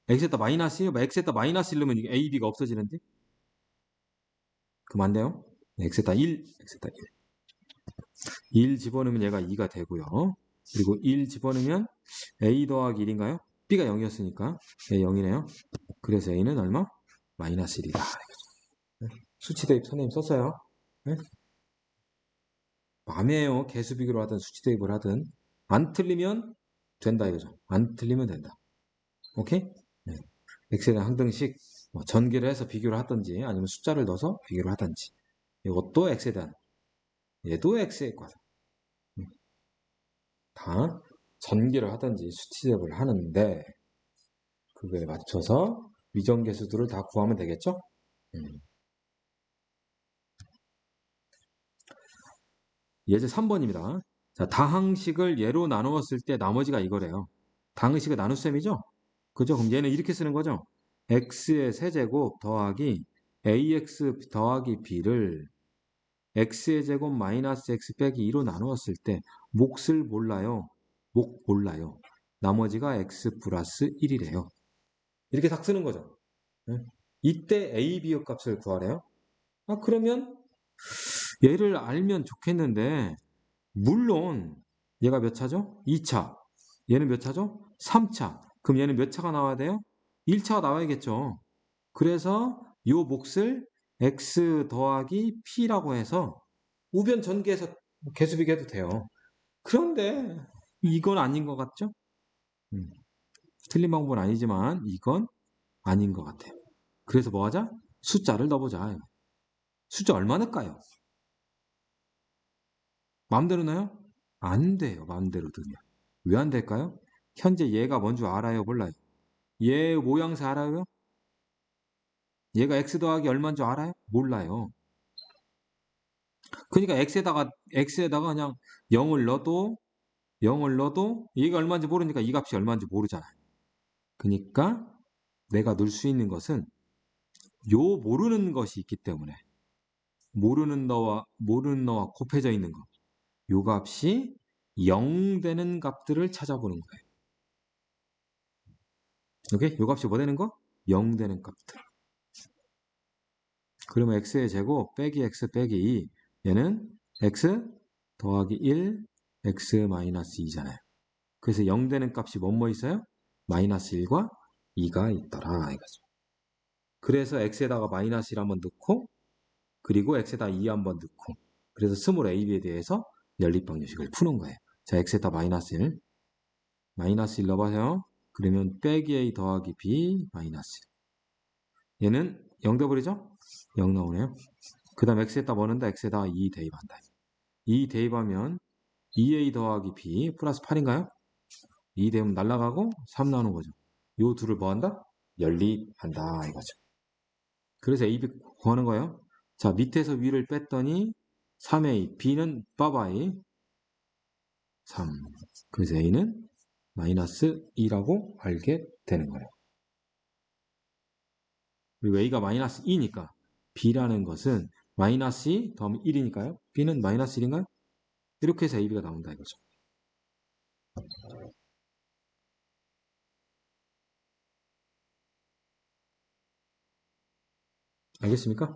x에다 마이너스 1? x에다 마이너스 1 넣으면 a, b가 없어지는데? 그럼 안 돼요? x에다 1, x에다 1 집어넣으면 얘가 2가 되고요. 그리고 1 집어넣으면 a 더하기 1인가요? b가 0이었으니까 a 0이네요. 그래서 a는 얼마? 마이너스 1이다. 수치 대입 선생님 썼어요. 네? 맘이에요. 개수 비교를 하든 수치 대입을 하든 안 틀리면 된다 이거죠. 안 틀리면 된다. 오케이? 네. x에 대한 항등식 전개를 해서 비교를 하든지 아니면 숫자를 넣어서 비교를 하든지 이것도 x에 대한 얘도 x에 관한 다 전개를 하든지 수치 대입을 하는데 그거에 맞춰서 위정계수들을 다 구하면 되겠죠? 예제 3번입니다. 자, 다항식을 예로 나누었을 때 나머지가 이거래요. 다항식을 나눗셈이죠? 그죠? 그럼 얘는 이렇게 쓰는 거죠? x의 세제곱 더하기 ax 더하기 b를 x의 제곱 마이너스 x 빼기 2로 나누었을 때 몫을 몰라요. 목 몰라요. 나머지가 x 플러스 1이래요. 이렇게 딱 쓰는 거죠. 네? 이때 a, b의 값을 구하래요. 그러면 얘를 알면 좋겠는데 물론 얘가 몇 차죠? 2차. 얘는 몇 차죠? 3차. 그럼 얘는 몇 차가 나와야 돼요? 1차가 나와야겠죠. 그래서 요 몫을 x 더하기 p라고 해서 우변 전개해서 개수비교해도 돼요. 그런데 이건 아닌 것 같죠? 음, 틀린 방법은 아니지만 이건 아닌 것 같아요. 그래서 뭐 하자? 숫자를 넣어보자. 숫자 얼마 넣을까요? 마음대로 넣어요? 안 돼요. 마음대로 넣으면. 왜 안 될까요? 현재 얘가 뭔 줄 알아요? 몰라요? 얘 모양새 알아요? 얘가 x 더하기 얼마인 줄 알아요? 몰라요. 그러니까 x에다가 그냥 0을 넣어도 얘가 얼마인지 모르니까 이 값이 얼마인지 모르잖아요. 그러니까 내가 넣을 수 있는 것은 요 모르는 것이 있기 때문에 모르는 너와 곱해져 있는 것. 요 값이 0 되는 값들을 찾아보는 거예요. 오케이? 요 값이 뭐 되는 거? 0 되는 값들. 그러면 x의 제곱 빼기 x 빼기 2. 얘는 x 더하기 1 x 마이너스 2잖아요. 그래서 0 되는 값이 뭐 있어요? 마이너스 1과 2가 있더라 이거죠. 그래서 x에다가 마이너스 1 한번 넣고 그리고 x에다 2 한번 넣고 그래서 스몰 ab에 대해서 연립방정식을 푸는 거예요. 자, x에다 마이너스 1 넣어봐요. 그러면 빼기 a 더하기 b 마이너스 1. 얘는 0 돼버리죠? 0 나오네요. 그 다음 x에다 뭐 넣는다? x에다 2 대입한다. 2 대입하면 2a 더하기 b 플러스 8인가요? 2 대입 날라가고 3 나오는 거죠. 요 둘을 뭐 한다? 연립한다 이거죠. 그래서 AB 구하는 거예요. 자, 밑에서 위를 뺐더니 3A, B는 빠바이 3. 그래서 A는 마이너스 2라고 알게 되는 거예요. 그리고 A가 마이너스 2니까 B라는 것은 마이너스 2 더하면 1이니까요. B는 마이너스 1인가요? 이렇게 해서 AB가 나온다 이거죠. 알겠습니까?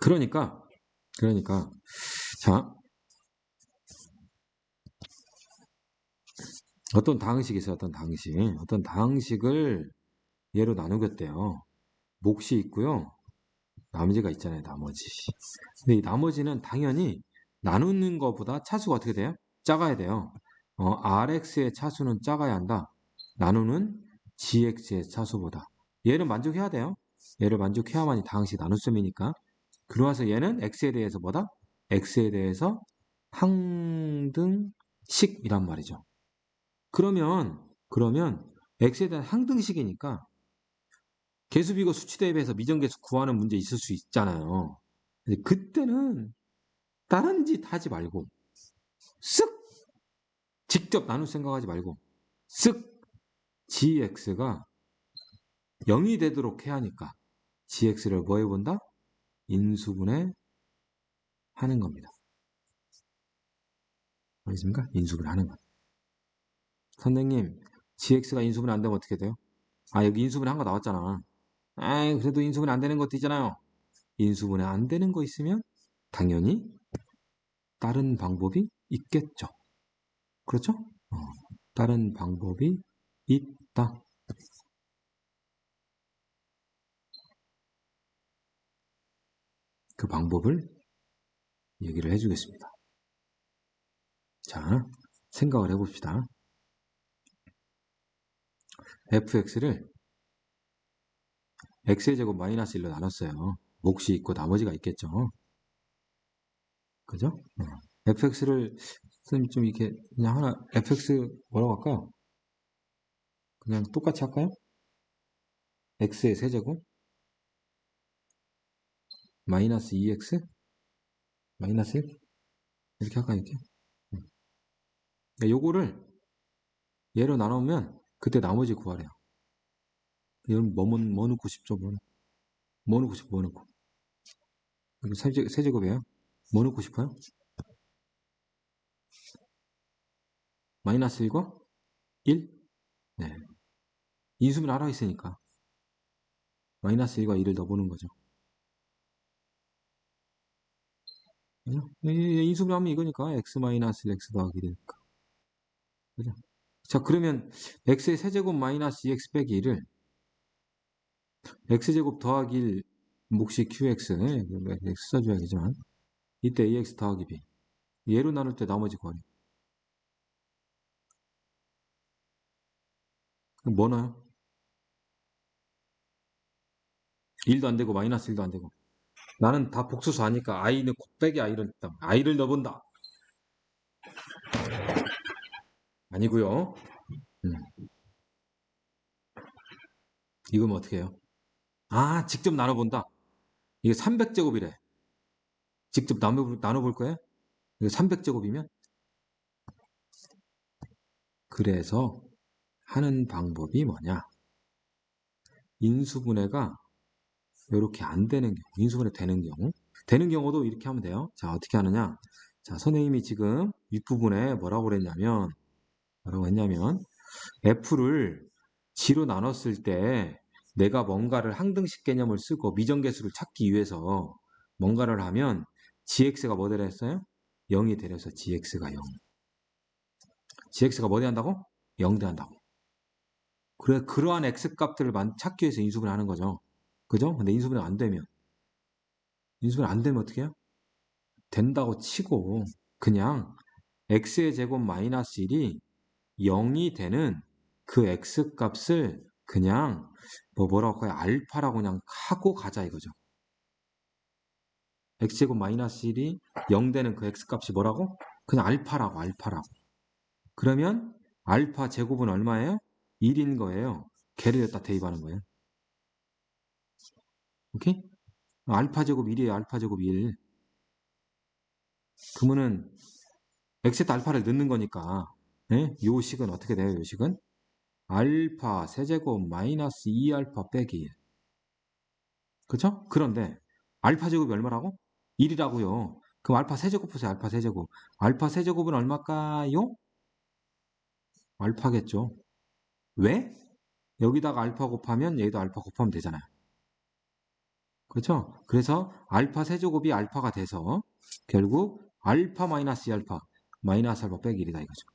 그러니까 자, 어떤 당식을 얘로 나누겠대요. 몫이 있고요. 나머지가 있잖아요, 나머지. 근데 이 나머지는 당연히 나누는 것보다 차수가 어떻게 돼요? 작아야 돼요. RX의 차수는 작아야 한다. 나누는 GX의 차수보다. 얘를 만족해야 돼요. 얘를 만족해야만이 당식 나눗셈이니까. 그러면서 얘는 X에 대해서 뭐다? X에 대해서 항등식이란 말이죠. 그러면 X에 대한 항등식이니까 개수비고 수치 대비해서 미정계수 구하는 문제 있을 수 있잖아요. 근데 그때는 다른 짓 하지 말고 쓱 직접 나눌 생각하지 말고 쓱 gx가 0이 되도록 해야 하니까 gx를 뭐 해본다? 인수분해 하는 겁니다. 알겠습니까? 인수분해 하는 거. 선생님, gx가 인수분해 안 되면 어떻게 돼요? 아, 여기 인수분해 한 거 나왔잖아. 아, 그래도 인수분해 안 되는 것도 있잖아요. 인수분해 안 되는 거 있으면 당연히 다른 방법이 있겠죠. 그렇죠? 어, 다른 방법이 있다. 그 방법을 얘기를 해주겠습니다. 자, 생각을 해봅시다. fx를 x의 제곱 마이너스 1로 나눴어요. 몫이 있고 나머지가 있겠죠. 그죠? fx를 선생님 좀 이렇게 그냥 하나 fx 뭐라고 할까요? 그냥 똑같이 할까요? x의 세제곱 마이너스 2x 마이너스 1 이렇게 할까요? 이렇게? 요거를 얘로 나누면 그때 나머지 구하래요. 여러분 뭐 넣고 싶죠? 뭐 넣고 싶어? 뭐 넣고? 이거 세제곱이에요. 뭐 넣고 싶어요? 마이너스 1과 1? 네. 인수분 알아 있으니까 마이너스 1과 1을 넣어보는 거죠. 인수분 하면 이거니까 x 마이너스 x 더하기 1이니까. 그죠? 자, 그러면 x의 세제곱 마이너스 2x 빼기 1을 x제곱 더하기 1 몫이 qx x 써줘야겠지만 이때 ax 더하기 b 얘로 나눌 때 나머지 구하래. 뭐 넣어요? 1도 안 되고 마이너스 1도 안 되고. 나는 다 복수수 하니까 i는 곱빼기 i를 넣다. i를 넣어본다. 아니고요. 음, 이건 어떻게 해요? 아, 직접 나눠본다. 이게 300제곱이래. 직접 나눠볼 거예요? 이거 300제곱이면? 그래서 하는 방법이 뭐냐? 인수분해가 이렇게 안 되는 경우, 인수분해 되는 경우, 되는 경우도 이렇게 하면 돼요. 자, 어떻게 하느냐? 자, 선생님이 지금 윗부분에 뭐라고 했냐면, F를 G로 나눴을 때 내가 뭔가를 항등식 개념을 쓰고 미정계수를 찾기 위해서 뭔가를 하면 GX가 뭐 되라 했어요? 0이 되려서 GX가 0. GX가 뭐 돼한다고? 0 돼한다고. 그래, 그러한 X값들을 찾기 위해서 인수분해 하는 거죠. 그죠? 근데 인수분해 안 되면, 인수분해 안 되면 어떻게 해요? 된다고 치고, 그냥 X의 제곱 마이너스 1이 0이 되는 그 X값을 그냥 뭐라고 할까요? 알파라고 그냥 하고 가자 이거죠. X제곱 마이너스 1이 0 되는 그 X값이 뭐라고? 그냥 알파라고. 그러면 알파 제곱은 얼마예요? 1인 거예요. 걔를 여기다 대입하는 거예요. 오케이? 알파 제곱 1이에요. 알파 제곱 1. 그러면은 X에다 알파를 넣는 거니까 예? 요 식은 어떻게 돼요? 요 식은 알파 세제곱 마이너스 2알파 빼기 1. 그쵸? 그런데 알파 제곱이 얼마라고? 1이라고요. 그럼 알파 세제곱 보세요. 알파 세제곱. 알파 세제곱은 얼마일까요? 알파겠죠. 왜? 여기다가 알파 곱하면 얘도 알파 곱하면 되잖아요. 그렇죠? 그래서 알파 세제곱이 알파가 돼서 결국 알파 마이너스 2알파 마이너스 알파 빼기 1이다 이거죠.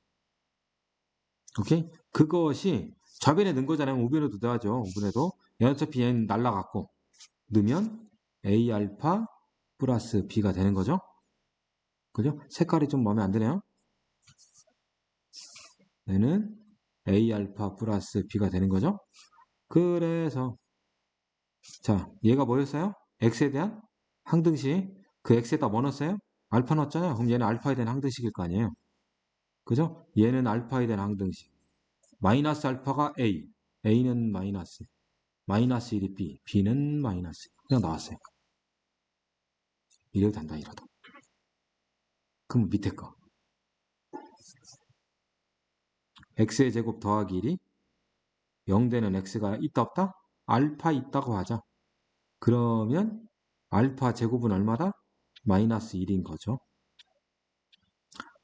오케이? 그것이 좌변에 넣은 거잖아요. 우변에도 넣어야죠. 우변에도. 어차피 얘는 날라갔고 넣으면 A 알파 플러스 B가 되는 거죠. 그죠? 색깔이 좀 마음에 안 드네요. 얘는 A 알파 플러스 B가 되는 거죠. 그래서 자, 얘가 뭐였어요? X에 대한 항등식. 그 X에다 뭐 넣었어요? 알파 넣었잖아요. 그럼 얘는 알파에 대한 항등식일 거 아니에요. 그죠? 얘는 알파에 대한 항등식. 마이너스 알파가 A, A는 마이너스, 마이너스 1이 B, B는 마이너스. 그냥 나왔어요. 이래도 된다, 이러도. 그럼 밑에 거. X의 제곱 더하기 1이 0 되는 X가 있다, 없다? 알파 있다고 하자. 그러면 알파 제곱은 얼마다? 마이너스 1인 거죠.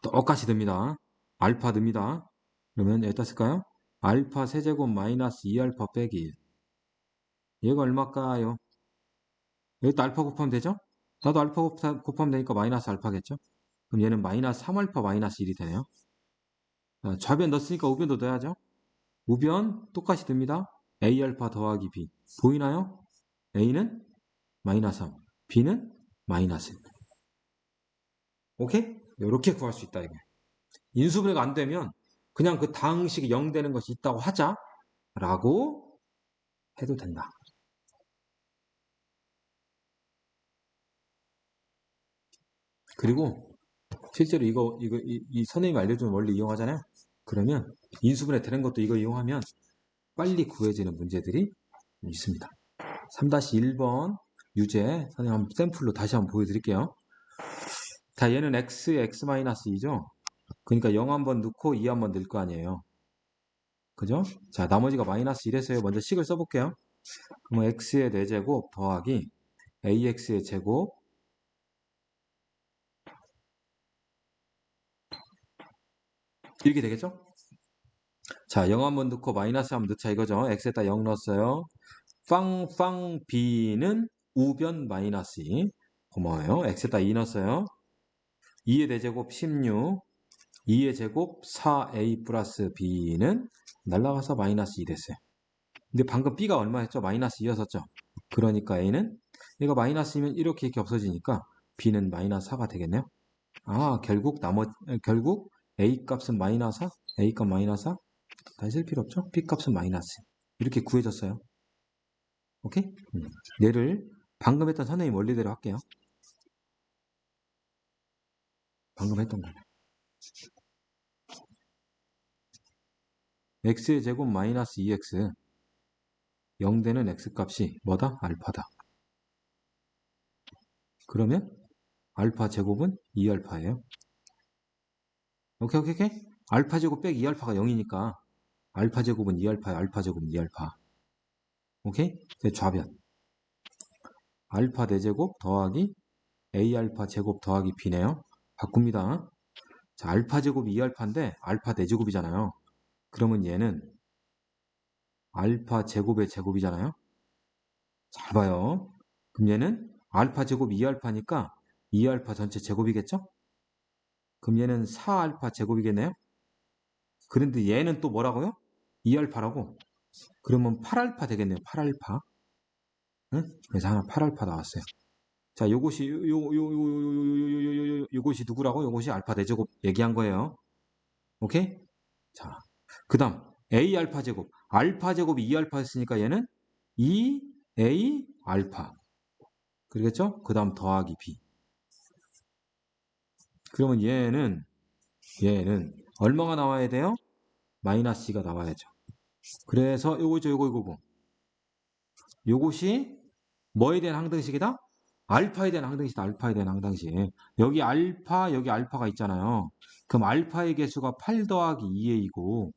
똑같이 듭니다. 알파 듭니다. 그러면 여기다 쓸까요? 알파 세제곱 마이너스 2알파 빼기 1. 얘가 얼마일까요? 여기다 알파 곱하면 되죠? 나도 알파 곱하면 되니까 마이너스 알파겠죠? 그럼 얘는 마이너스 3알파 마이너스 1이 되네요. 좌변 넣었으니까 우변도 넣어야죠. 우변 똑같이 듭니다. A알파 더하기 B. 보이나요? A는 마이너스 3, B는 마이너스 1. 오케이? 이렇게 구할 수 있다 이거. 인수분해가 안 되면 그냥 그 다항식이 0 되는 것이 있다고 하자 라고 해도 된다. 그리고 실제로 이 선생님이 알려준 원리 이용하잖아요. 그러면 인수분해 되는 것도 이거 이용하면 빨리 구해지는 문제들이 있습니다. 3-1번 유제 선생님 한번 샘플로 다시 한번 보여드릴게요. 자, 얘는 x에 x-2죠. 그러니까 0 한번 넣고 2 한번 넣을 거 아니에요. 그죠? 자, 나머지가 마이너스 1에서요. 먼저 식을 써볼게요. 그러면 x의 4제곱 더하기 ax의 제곱 이렇게 되겠죠? 자, 0 한번 넣고 마이너스 한번 넣자 이거죠. x에다 0 넣었어요. 빵빵 b는 우변 마이너스 2. 고마워요. x에다 2 넣었어요. 2의 4제곱 16, 2의 제곱 4a 플러스 b는 날라가서 마이너스 2 됐어요. 근데 방금 b가 얼마였죠? 마이너스 2였었죠. 그러니까 a는 얘가 마이너스이면 이렇게 없어지니까 b는 마이너스 4가 되겠네요. 아, 결국 a 값은 마이너스 4? a 값 마이너스 4? 다시 쓸 필요 없죠? B값은 마이너스. 이렇게 구해졌어요. 오케이? 얘를 방금 했던 선생님 원리대로 할게요. 방금 했던 거. x의 제곱 마이너스 2x 0되는 x값이 뭐다? 알파다. 그러면 알파 제곱은 2알파예요. 오케이, 오케이, 오케이? 알파 제곱 빼기 2알파가 0이니까 알파 제곱은 2알파야. 알파 제곱은 2알파. 오케이? 좌변. 알파 4제곱 더하기 a알파 제곱 더하기 b네요. 바꿉니다. 자, 알파 제곱이 2알파인데 알파 4제곱이잖아요. 그러면 얘는 알파 제곱의 제곱이잖아요. 잘 봐요. 그럼 얘는 알파 제곱 2알파니까 2알파 전체 제곱이겠죠? 그럼 얘는 4알파 제곱이겠네요? 그런데 얘는 또 뭐라고요? 2알파라고? 그러면 8알파 되겠네요. 8알파. 응? 그래서 하나 8알파 나왔어요. 자, 요것이 누구라고? 요것이 알파 4제곱 얘기한 거예요. 오케이? 자, 그 다음 a 알파 제곱. 알파 제곱이 2알파 했으니까 얘는 2a 알파. 그러겠죠? 그 다음 더하기 b. 그러면 얘는 얼마가 나와야 돼요? 마이너스 2가 나와야죠. 그래서 요거죠. 요것이 뭐에 대한 항등식이다? 알파에 대한 항등식이다. 알파에 대한 항등식. 여기 알파가 있잖아요. 그럼 알파의 개수가 8 더하기 2a이고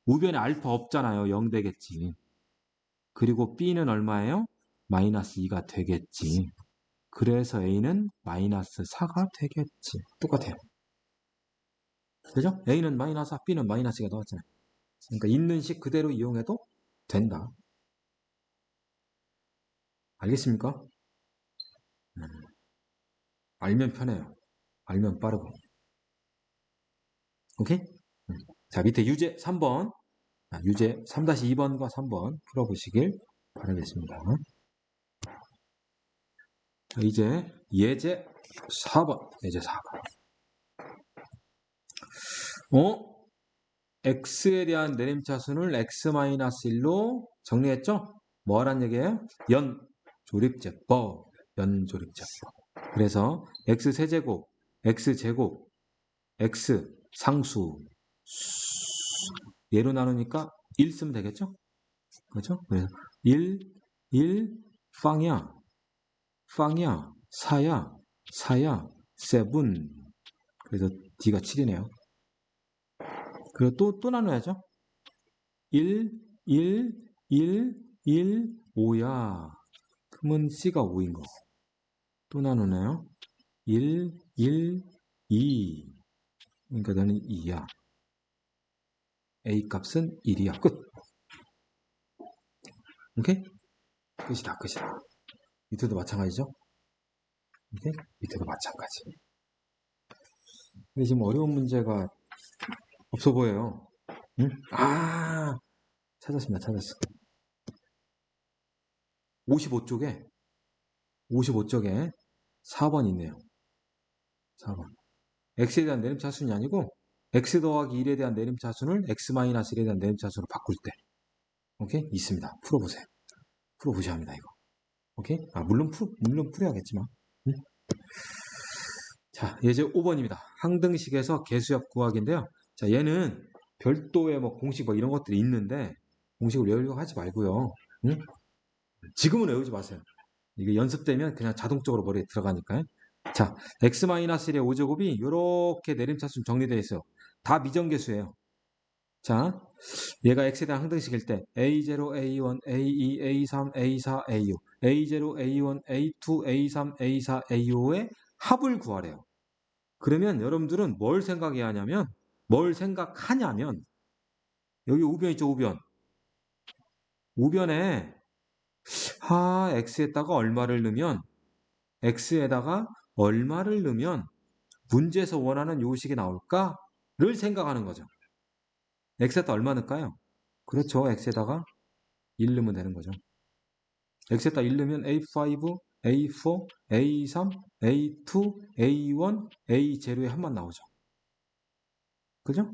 우변에 알파 없잖아요. 0 되겠지. 그리고 b는 얼마예요? 마이너스 2가 되겠지. 그래서 a는 마이너스 4가 되겠지. 똑같아요. 그죠? a는 마이너스 4, b는 마이너스 2가 나왔잖아요. 그러니까 있는 식 그대로 이용해도 된다. 알겠습니까? 알면 편해요. 알면 빠르고. 오케이? 자, 밑에 유제 3번. 유제 3-2번과 3번 풀어보시길 바라겠습니다. 자, 이제 예제 4번. 예제 4번. x에 대한 내림차순을 x-1로 정리했죠? 뭐란 얘기예요? 연조립제법. 그래서 x세제곱, x제곱, x 상수 얘로 나누니까 1 쓰면 되겠죠? 그렇죠? 그래서 1, 빵이야, 4야, 7. 그래서 d가 7이네요. 그리고 또 나눠야죠. 1, 5야. 그러면 C가 5인 거. 또 나누네요. 1, 2. 그러니까 너는 2야. A 값은 1이야. 끝. 오케이? 끝이다. 밑에도 마찬가지죠? 오케이? 밑에도 마찬가지. 근데 지금 어려운 문제가 없어 보여요. 응? 찾았습니다. 55쪽에 4번 있네요. 4번. x에 대한 내림차순이 아니고 x 더하기 1에 대한 내림차순을 x-1에 대한 내림차순으로 바꿀 때. 오케이? 있습니다. 풀어보세요. 풀어보셔야 합니다. 이거. 오케이? 물론 풀어야겠지만. 응? 자, 예제 5번입니다. 항등식에서 개수역 구하기인데요. 자, 얘는 별도의 공식 이런 것들이 있는데 공식을 외우려고 하지 말고요. 응? 지금은 외우지 마세요. 이게 연습되면 그냥 자동적으로 머리에 들어가니까요. 자, x-1의 5제곱이 이렇게 내림차순 정리되어 있어요. 다 미정계수예요. 자, 얘가 x에 대한 항등식일 때 a0, a1, a2, a3, a4, a5, a0, a1, a2, a3, a4, a5의 합을 구하래요. 그러면 여러분들은 뭘 생각하냐면 여기 우변 있죠, 우변. 우변에 x에다가 얼마를 넣으면 문제에서 원하는 요식이 나올까를 생각하는 거죠. x에다 얼마 넣을까요? 그렇죠. x에다가 1 넣으면 되는 거죠. x에다 1 넣으면 a5, a4, a3, a2, a1, a0의 합만 나오죠. 그죠?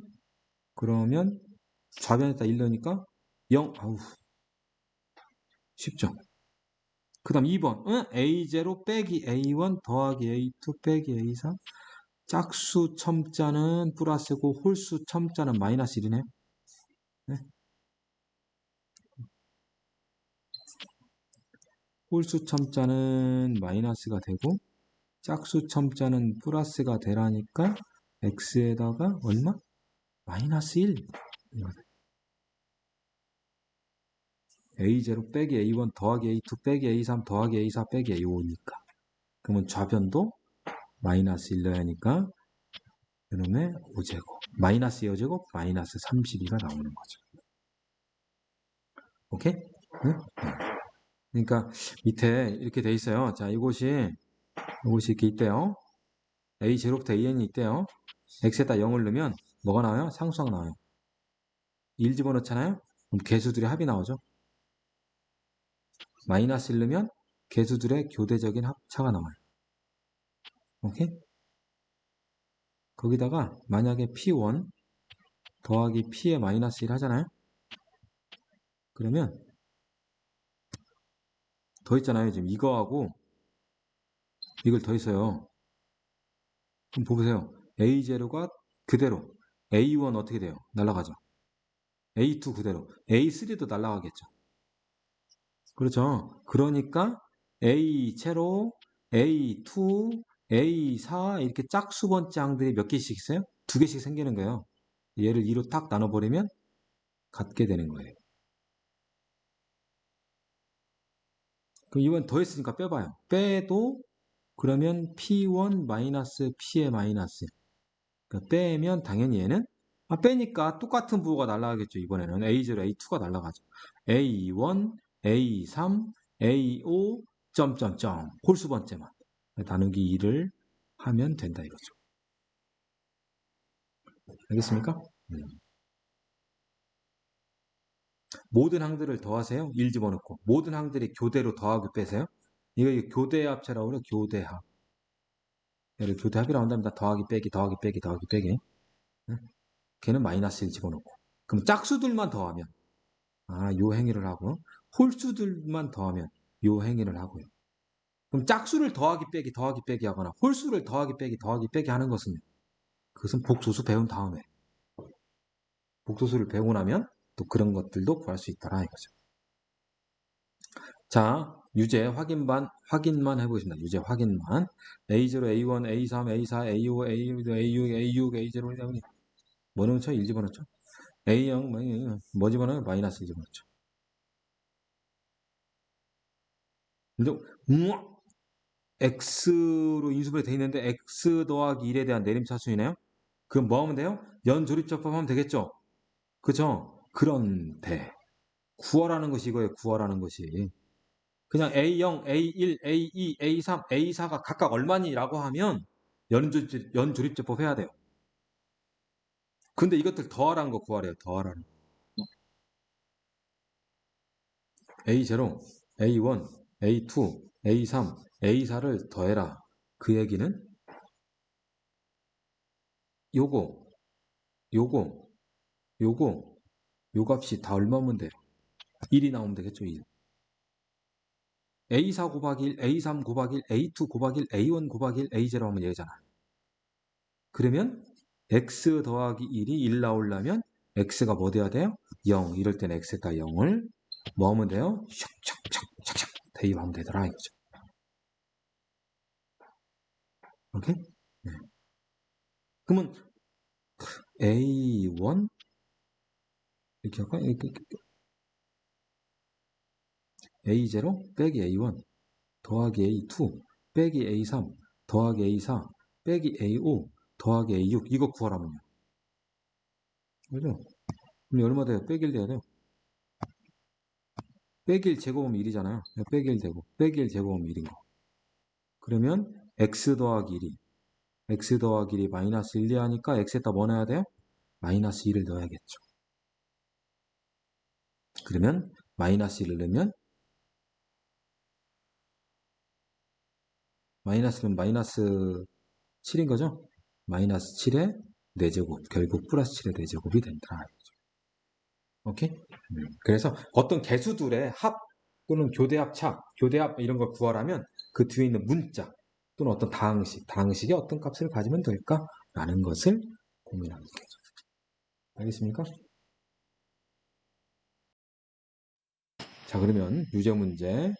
그러면 좌변에다 1 넣으니까 0. 아우, 쉽죠? 그 다음 2번. A0 빼기 A1 더하기 A2 빼기 A3. 짝수 첨자는 플러스고 홀수 첨자는 마이너스 1이네요. 네? 홀수 첨자는 마이너스가 되고 짝수 첨자는 플러스가 되라니까 x에다가 얼마? 마이너스 1. A0 빼기 A1 더하기 A2 빼기 A3 더하기 A4 빼기 A5니까 그러면 좌변도 마이너스 1 넣어야 하니까 그놈의 5제곱 마이너스 2제곱 마이너스 32가 나오는 거죠. 오케이? 응? 그러니까 밑에 이렇게 돼 있어요. 자, 이것이 이렇게 있대요. A0부터 AN이 있대요. x에다 0을 넣으면 뭐가 나와요? 상수항 나와요. 1 집어넣잖아요. 그럼 개수들의 합이 나오죠. 마이너스 1 넣으면 개수들의 교대적인 합차가 나와요. 오케이? 거기다가 만약에 P1 더하기 P의 마이너스 1 하잖아요. 그러면 더 있잖아요. 지금 이거하고 이걸 더 있어요. 그럼 보세요. A0가 그대로 A1 어떻게 돼요? 날아가죠. A2 그대로 A3도 날아가겠죠. 그렇죠. 그러니까 A0, A2, A4 이렇게 짝수 번째 항들이 몇 개씩 있어요? 2개씩 생기는 거예요. 얘를 2로 딱 나눠버리면 같게 되는 거예요. 그럼 이번 더했으니까 빼봐요. 빼도 그러면 P1 마이너스 P의 마이너스. 그러니까 빼면 당연히 얘는 빼니까 똑같은 부호가 날아가겠죠. 이번에는 A0, A2가 날아가죠. A1, A3, A5, 점점점 홀수 번째만 나누기 2를 하면 된다 이거죠. 알겠습니까? 모든 항들을 더하세요. 1 집어넣고 모든 항들이 교대로 더하기 빼세요. 이거 교대합체라고 그래요. 교대합. 얘를 교대합이라고 한답니다. 더하기 빼기 더하기 빼기 더하기 빼기. 걔는 마이너스 1 집어넣고 그럼 짝수들만 더하면 요 행위를 하고 홀수들만 더하면 요 행위를 하고요. 그럼 짝수를 더하기 빼기 더하기 빼기 하거나 홀수를 더하기 빼기 더하기 빼기 하는 것은 그것은 복소수 배운 다음에 복소수를 배우고 나면 또 그런 것들도 구할 수 있더라 이거죠. 자, 유제 확인만 해보겠습니다. 유제 확인만. A0, A1, A3, A4, A5, A6, A6, A6, A0, 뭐 넣죠? 1 집어넣죠? A0, 뭐 집어넣어요? 마이너스 1 집어넣죠. 근데, X로 인수분해 되어 있는데 X 더하기 1에 대한 내림차순이네요? 그럼 뭐 하면 돼요? 연조립적법 하면 되겠죠? 그죠? 그런데 구하라는 것이 이거예요. 구하라는 것이. 그냥 A0, A1, A2, A3, A4가 각각 얼마니라고 하면 연조립제법 해야 돼요. 근데 이것들 더하라는 거 구하래요. 더하라는 거. A0, A1, A2, A3, A4를 더해라. 그 얘기는 요거, 요거, 요거, 요 값이 다 얼마면 돼요? 1이 나오면 되겠죠. 1. A4 곱하기 1, A3 곱하기 1, A2 곱하기 1, A1 곱하기 1, A0 하면 얘잖아. 그러면 X 더하기 1이 1 나오려면 X가 뭐 돼야 돼요? 0. 이럴 때는 X가 0을 뭐 하면 돼요? 샥샥샥샥 대입하면 되더라 이거죠. 오케이? 네. 그러면 A1 이렇게 할까요? A0 빼기 A1 더하기 A2 빼기 A3 더하기 A4 빼기 A5 더하기 A6 이거 구하라면요. 그죠? 그럼 얼마 돼요? 빼기 1 돼야 돼요. 빼기 1 제곱하면 1이잖아요. 빼기 1 되고 빼기 1 제곱하면 1인 거. 그러면 x 더하기 1이 x 더하기 1이 마이너스 1이 하니까 x에다 뭐 넣어야 돼요? 마이너스 1을 넣어야겠죠. 그러면 마이너스 1을 넣으면 마이너스는 마이너스 7인 거죠? 마이너스 7의 4제곱 결국 플러스 7의 4제곱이 된다. 오케이? 그래서 어떤 개수들의 합 또는 교대합, 교대합 이런 걸 구하라면 그 뒤에 있는 문자 또는 어떤 다항식이 어떤 값을 가지면 될까라는 것을 고민하는 거죠. 알겠습니까? 자, 그러면 유제 문제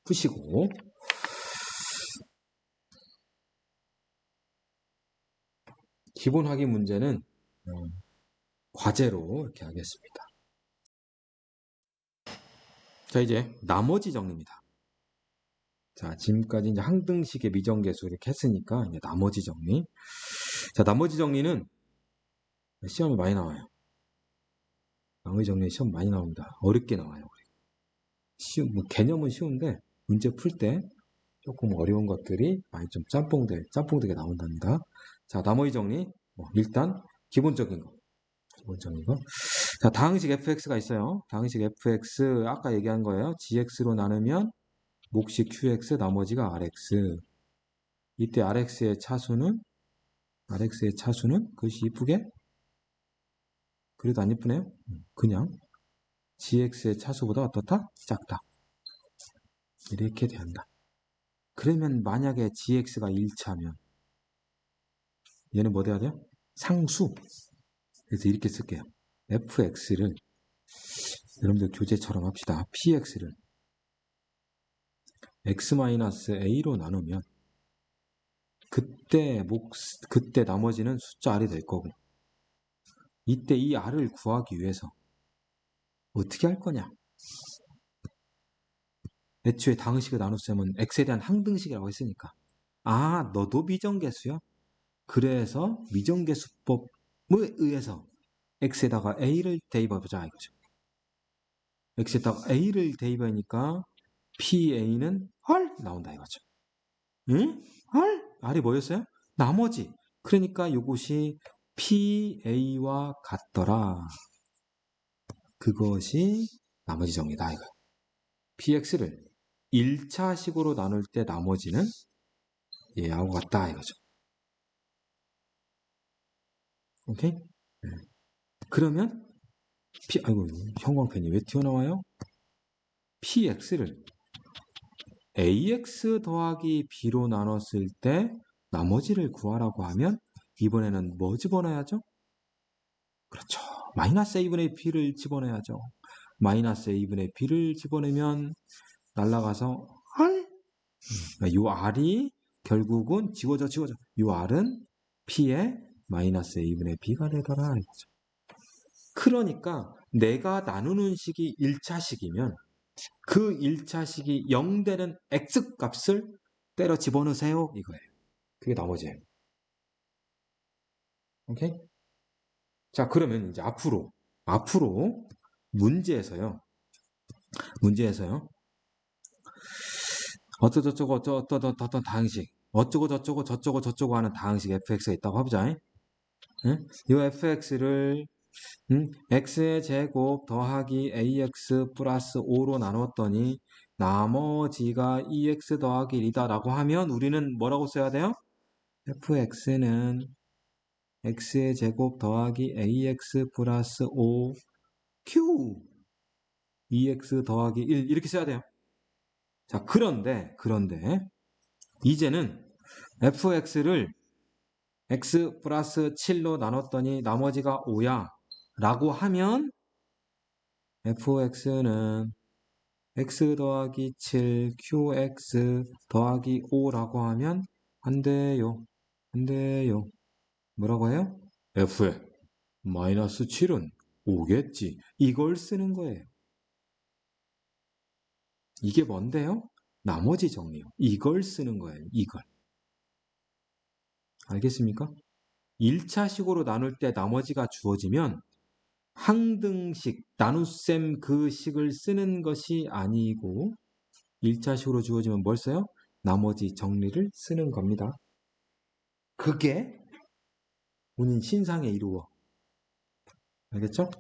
푸시고 기본 확인 문제는 과제로 이렇게 하겠습니다. 자, 이제 나머지 정리입니다. 자, 지금까지 이제 항등식의 미정계수 이렇게 했으니까 이제 나머지 정리. 자, 나머지 정리는 시험에 많이 나와요. 나머지 정리 시험 많이 나옵니다. 어렵게 나와요. 뭐 개념은 쉬운데 문제 풀 때 조금 어려운 것들이 많이 좀 짬뽕되게 나온답니다. 자, 나머지 정리. 일단 기본적인 거. 자, 다항식 fx가 있어요. 다항식 fx 아까 얘기한 거예요. gx로 나누면 몫이 qx 나머지가 rx. 이때 rx의 차수는 글씨 이쁘게 그래도 안 이쁘네요. 그냥 gx의 차수보다 어떻다? 작다. 이렇게 된다. 그러면 만약에 gx가 1차면 얘는 뭐 돼야 돼요? 상수. 그래서 이렇게 쓸게요. fx를 여러분들 교재처럼 합시다. px를 x-a로 나누면 그때 나머지는 숫자 r이 될 거고 이때 이 r을 구하기 위해서 어떻게 할 거냐? 애초에 다항식을 나눴으면 x에 대한 항등식이라고 했으니까 너도 미정계수야? 그래서 미정계수법에 의해서 x에다가 a를 대입해보자 이거죠. x에다가 a를 대입하니까 pa는 헐 나온다 이거죠. 응? 헐? r이 뭐였어요? 나머지. 그러니까 이것이 pa와 같더라. 그것이 나머지 정리다 이거. px를 1차식으로 나눌 때 나머지는 얘하고 같다 이거죠. 오케이? 네. 그러면 아이고 형광펜이 왜 튀어나와요? px를 ax 더하기 b로 나눴을 때 나머지를 구하라고 하면 이번에는 뭐 집어넣어야죠? 그렇죠. 마이너스 a분의 b를 집어넣어야죠. 마이너스 a분의 b를 집어넣으면 날라가서 R? 요 R이 결국은 지워져. 요 R은 P의 마이너스 A분의 B가 되더라. 이거죠. 그러니까 내가 나누는 식이 1차식이면 그 1차식이 0 되는 X 값을 때려 집어넣으세요. 이거예요. 그게 나머지예요. 오케이? 자, 그러면 이제 앞으로 문제에서요. 어쩌고저쩌고 어떤 다항식 어쩌고 저쩌고 하는 다항식 fx가 있다고 해보자. 응? 이 fx를 x의 제곱 더하기 ax 플러스 5로 나눴더니 나머지가 2x 더하기 1이다 라고 하면 우리는 뭐라고 써야 돼요? fx는 x의 제곱 더하기 ax 플러스 5 q 2x 더하기 1 이렇게 써야 돼요. 자, 그런데 이제는 fx를 x 플러스 7로 나눴더니 나머지가 5야 라고 하면 fx는 x 더하기 7 qx 더하기 5라고 하면 안 돼요. 뭐라고 해요? f의 마이너스 7은 5겠지. 이걸 쓰는 거예요. 이게 뭔데요? 나머지 정리요. 이걸 쓰는 거예요. 이걸. 알겠습니까? 1차식으로 나눌 때 나머지가 주어지면 항등식, 나눗셈 그 식을 쓰는 것이 아니고 1차식으로 주어지면 뭘 써요? 나머지 정리를 쓰는 겁니다. 그게 본인 신상에 이루어. 알겠죠?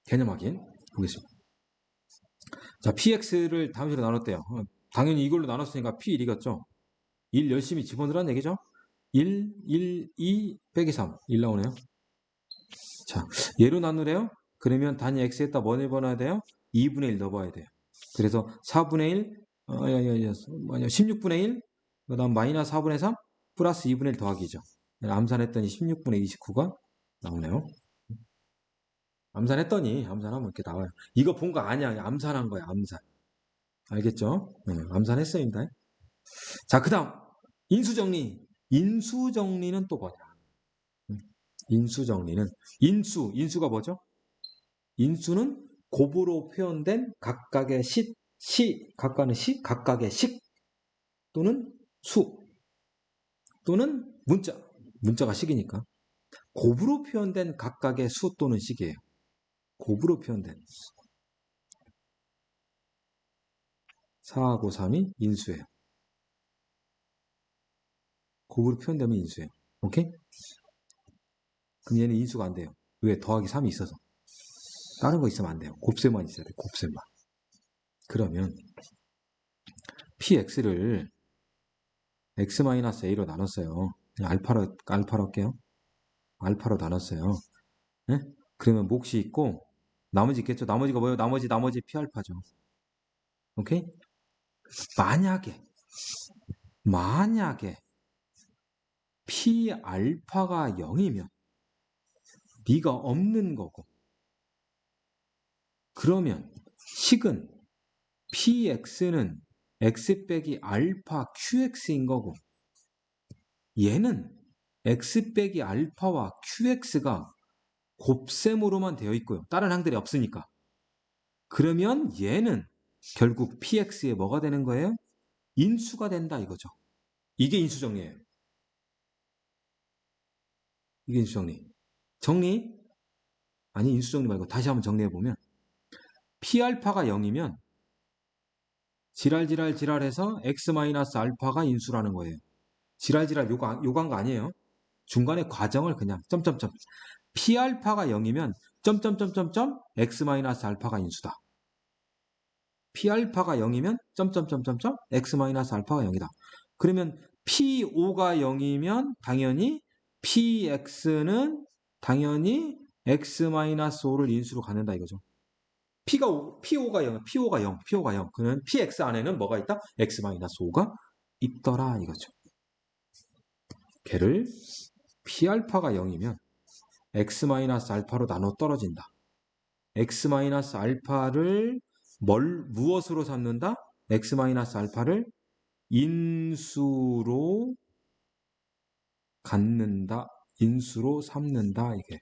개념 확인 보겠습니다. 자, px를 다음식으로 나눴대요. 당연히 이걸로 나눴으니까 p1이겠죠? 1 열심히 집어넣으라는 얘기죠? 1, 1, 2 빼기 3. 1 나오네요. 자, 얘로 나누래요? 그러면 단위 x에다 뭐 넣어야 돼요? 2분의 1 넣어봐야 돼요. 그래서 4분의 1, 16분의 1, 그 다음 마이너스 4분의 3, 플러스 2분의 1 더하기죠. 암산했더니 16분의 29가 나오네요. 암산하면 이렇게 나와요. 이거 본 거 아니야. 암산한 거야, 암산. 알겠죠? 네, 암산했어요. 자, 그 다음, 인수정리. 인수정리는 또 뭐냐? 인수정리는, 인수가 뭐죠? 인수는 곱으로 표현된 각각의 각각의 식 또는 수 또는 문자가 식이니까 곱으로 표현된 각각의 수 또는 식이에요. 곱으로 표현된 4하고 3이 인수예요. 곱으로 표현되면 인수예요. 오케이? 그럼 얘는 인수가 안 돼요. 왜? 더하기 3이 있어서. 다른 거 있으면 안 돼요. 곱셈만 있어야 돼. 곱셈만. 그러면 px를 x-a로 나눴어요. 알파로 할게요. 알파로 나눴어요. 네? 그러면 몫이 있고 나머지 있겠죠. 나머지가 뭐예요? 나머지 p알파죠. 오케이? 만약에 p알파가 0이면 네가 없는 거고 그러면 식은 px는 x 빼기 알파 qx인 거고 얘는 x 빼기 알파와 qx가 곱셈으로만 되어 있고요. 다른 항들이 없으니까. 그러면 얘는 결국 px의 뭐가 되는 거예요? 인수가 된다 이거죠. 이게 인수정리예요. 이게 인수정리. 아니 인수정리 말고 다시 한번 정리해보면 p알파가 0이면 지랄해서 x-알파가 인수라는 거예요. 지랄 요구한 거 아니에요. 중간에 과정을 그냥 점점점 p알파가 0이면 점점점점점 x-알파가 인수다. p알파가 0이면 점점점점점 x-알파가 0이다. 그러면 p5가 0이면 당연히 px는 당연히 x-5를 인수로 갖는다 이거죠. P5가 0. 그러면 px 안에는 뭐가 있다? x-5가 있더라 이거죠. 걔를 p알파가 0이면 x-알파로 나눠 떨어진다. x-알파를 무엇으로 삼는다? x-알파를 인수로 갖는다. 인수로 삼는다. 이게.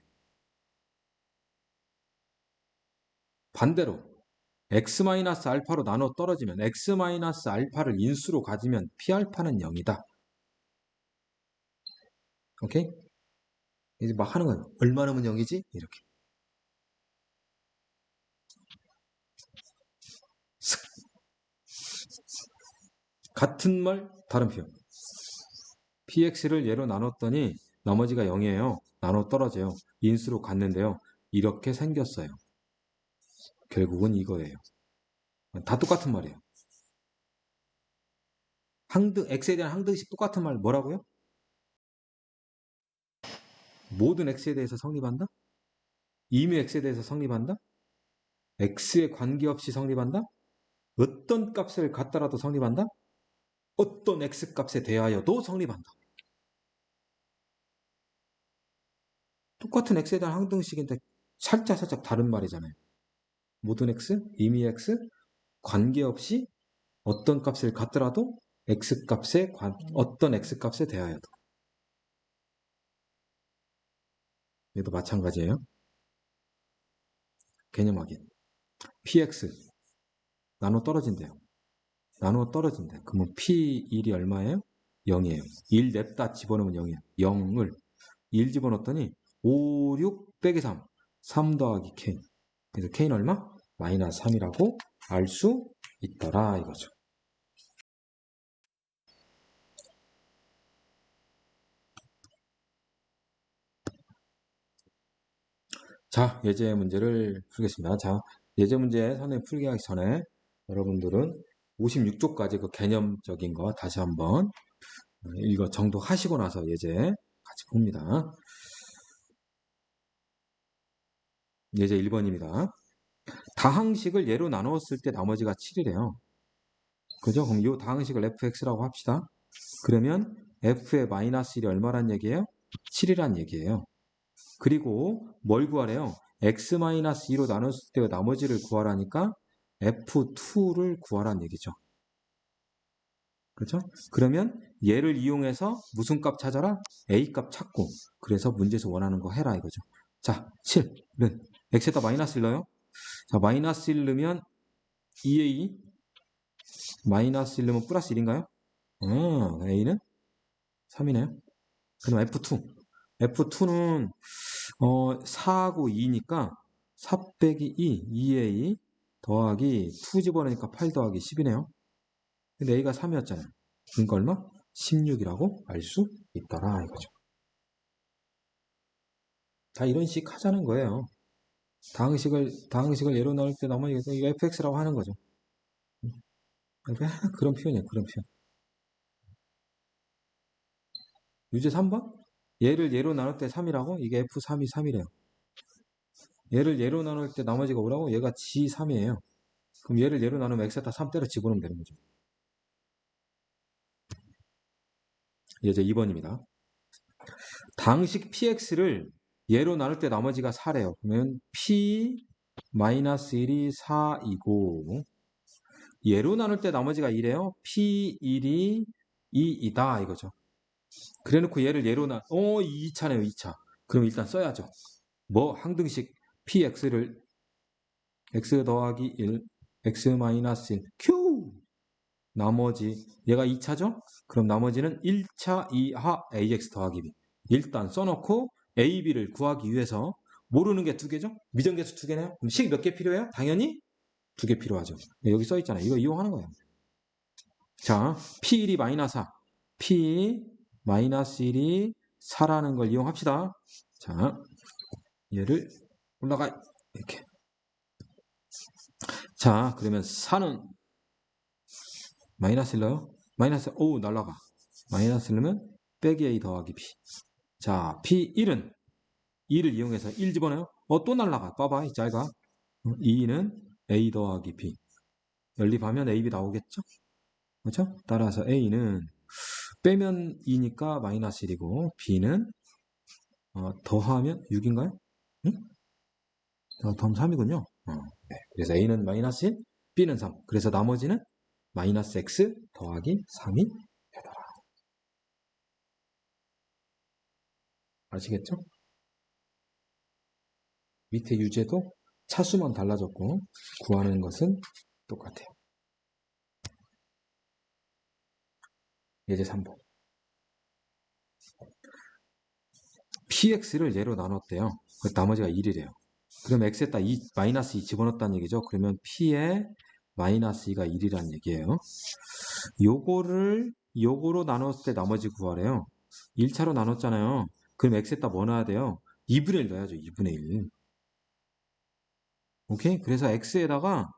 반대로 x-알파로 나눠 떨어지면 x-알파를 인수로 가지면 p알파는 0이다. 오케이? 이제 막 하는 거예요. 얼마 넣으면 0이지? 이렇게. 같은 말, 다른 표현. px를 얘로 나눴더니 나머지가 0이에요. 나눠 떨어져요. 인수로 갔는데요. 이렇게 생겼어요. 결국은 이거예요. 다 똑같은 말이에요. x에 대한 항등식 똑같은 말 뭐라고요? 모든 x에 대해서 성립한다? 이미 x에 대해서 성립한다? x에 관계없이 성립한다? 어떤 값을 갖더라도 성립한다? 어떤 x 값에 대하여도 성립한다. 똑같은 x에 대한 항등식인데 살짝 다른 말이잖아요. 모든 x, 이미 x, 관계없이 어떤 값을 갖더라도 어떤 x 값에 대하여도. 얘도 마찬가지예요. 개념 확인. px 나눠 떨어진대요. 그러면 p1이 얼마예요? 0이에요. 1 냅다 집어넣으면 0이에요. 0을 1 집어넣었더니 5, 6 빼기 3. 3 더하기 k. 그래서 k는 얼마? 마이너스 3이라고 알 수 있더라 이거죠. 자, 예제 문제를 풀겠습니다. 자, 예제 문제 선생님 풀기 하기 전에 여러분들은 56쪽까지 그 개념적인 거 다시 한번 이거 정독하시고 나서 예제 같이 봅니다. 예제 1번입니다. 다항식을 예로 나누었을 때 나머지가 7이래요. 그죠? 그럼 이 다항식을 fx라고 합시다. 그러면 f의 마이너스 1이 얼마란 얘기예요? 7이란 얘기예요. 그리고 뭘 구하래요? x-2로 나눴을 때 나머지를 구하라니까 f2를 구하라는 얘기죠. 그렇죠? 그러면 얘를 이용해서 무슨 값 찾아라? a 값 찾고 그래서 문제에서 원하는 거 해라 이거죠. 자, 7은 x에다 마이너스 1 넣어요. 자, 마이너스 1 넣으면 2a 마이너스 1 넣으면 플러스 1인가요? a는 3이네요. 그럼 f2. f2는 4하고 2니까 4 빼기 2, 2a 더하기 2 집어넣으니까 8 더하기 10이네요. 근데 a가 3이었잖아요. 그러니까 얼마? 16이라고 알 수 있더라 이거죠. 다 이런 식 하자는 거예요. 다항식을 예로 나올 때 나머지 이거 fx라고 하는 거죠. 그런 표현이에요. 그런 표현. 유제 3번? 얘를 예로 나눌 때 3이라고? 이게 f3이 3이래요. 얘를 예로 나눌 때 나머지가 뭐라고? 얘가 g3이에요. 그럼 얘를 예로 나누면 x에다 3 때려 집어넣으면 되는 거죠. 예제 2번입니다. 당식 px를 예로 나눌 때 나머지가 4래요. 그러면 p-1이 4이고 예로 나눌 때 나머지가 2래요. p1이 2이다 이거죠. 그래 놓고 얘를 예로 2차네요. 2차. 그럼 일단 써야죠. 뭐 항등식 px를 x 더하기 1 x-1 q 나머지 얘가 2차죠? 그럼 나머지는 1차 이하 ax 더하기 b 일단 써놓고 a, b를 구하기 위해서 모르는 게 두 개죠? 미정계수 두 개네요? 그럼 식 몇 개 필요해요? 당연히 두 개 필요하죠. 여기 써있잖아요. 이거 이용하는 거예요. 자, p1이 마이너스 4 p 마이너스 1이 4라는 걸 이용합시다. 자, 얘를 올라가 이렇게. 자, 그러면 4는 마이너스 1 넣어요? 마이너스, 오, 날라가. 마이너스 1 넣으면 빼기 a 더하기 b. 자, p1은 2를 이용해서 1 집어넣어요? 또 날라가. 봐봐, 이 짤가. 2는 a 더하기 b. 연립하면 a, b 나오겠죠? 그렇죠? 따라서 a는 빼면 2니까 마이너스 1이고 b는 더하면 6인가요? 응? 더하면 3이군요. 네. 그래서 a는 마이너스 1, b는 3. 그래서 나머지는 마이너스 x 더하기 3이 되더라. 아시겠죠? 밑에 유제도 차수만 달라졌고 구하는 것은 똑같아요. 예제 3번. px를 예로 나눴대요. 나머지가 1이래요. 그럼 x에다 마이너스 2 집어넣었다는 얘기죠. 그러면 p에 마이너스 2가 1이라는 얘기예요. 요거로 나눴을 때 나머지 구하래요. 1차로 나눴잖아요. 그럼 x에다 뭐 넣어야 돼요? 2분의 1 넣어야죠. 2분의 1. 오케이? 그래서 x에다가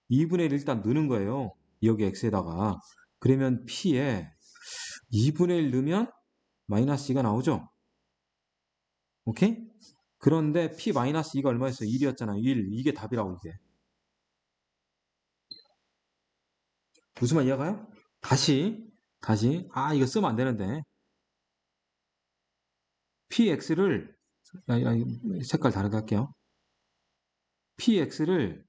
2분의 1 일단 넣는 거예요. 여기 x에다가. 그러면 p에 2분의 1 넣으면 마이너스 2가 나오죠. 오케이? 그런데 p-2가 얼마였어요? 1이었잖아요. 1. 이게 답이라고 이게. 무슨 말 이해가요? 다시 이거 쓰면 안 되는데 px를 색깔 다르게 할게요. px를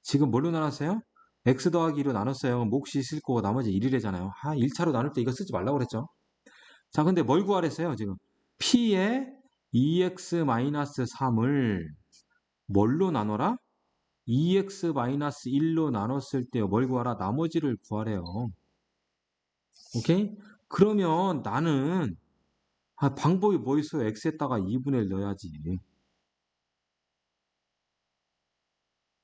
지금 뭘로 나눴어요? x 더하기 2로 나눴어요. 몫이 있을 거고 나머지 1이래잖아요. 1차로 나눌 때 이거 쓰지 말라고 그랬죠. 자, 근데 뭘 구하랬어요, 지금? p에 2x-3을 뭘로 나눠라? 2x-1로 나눴을 때 뭘 구하라? 나머지를 구하래요. 오케이? 그러면 나는 방법이 뭐 있어요? x에다가 2분의 1 넣어야지.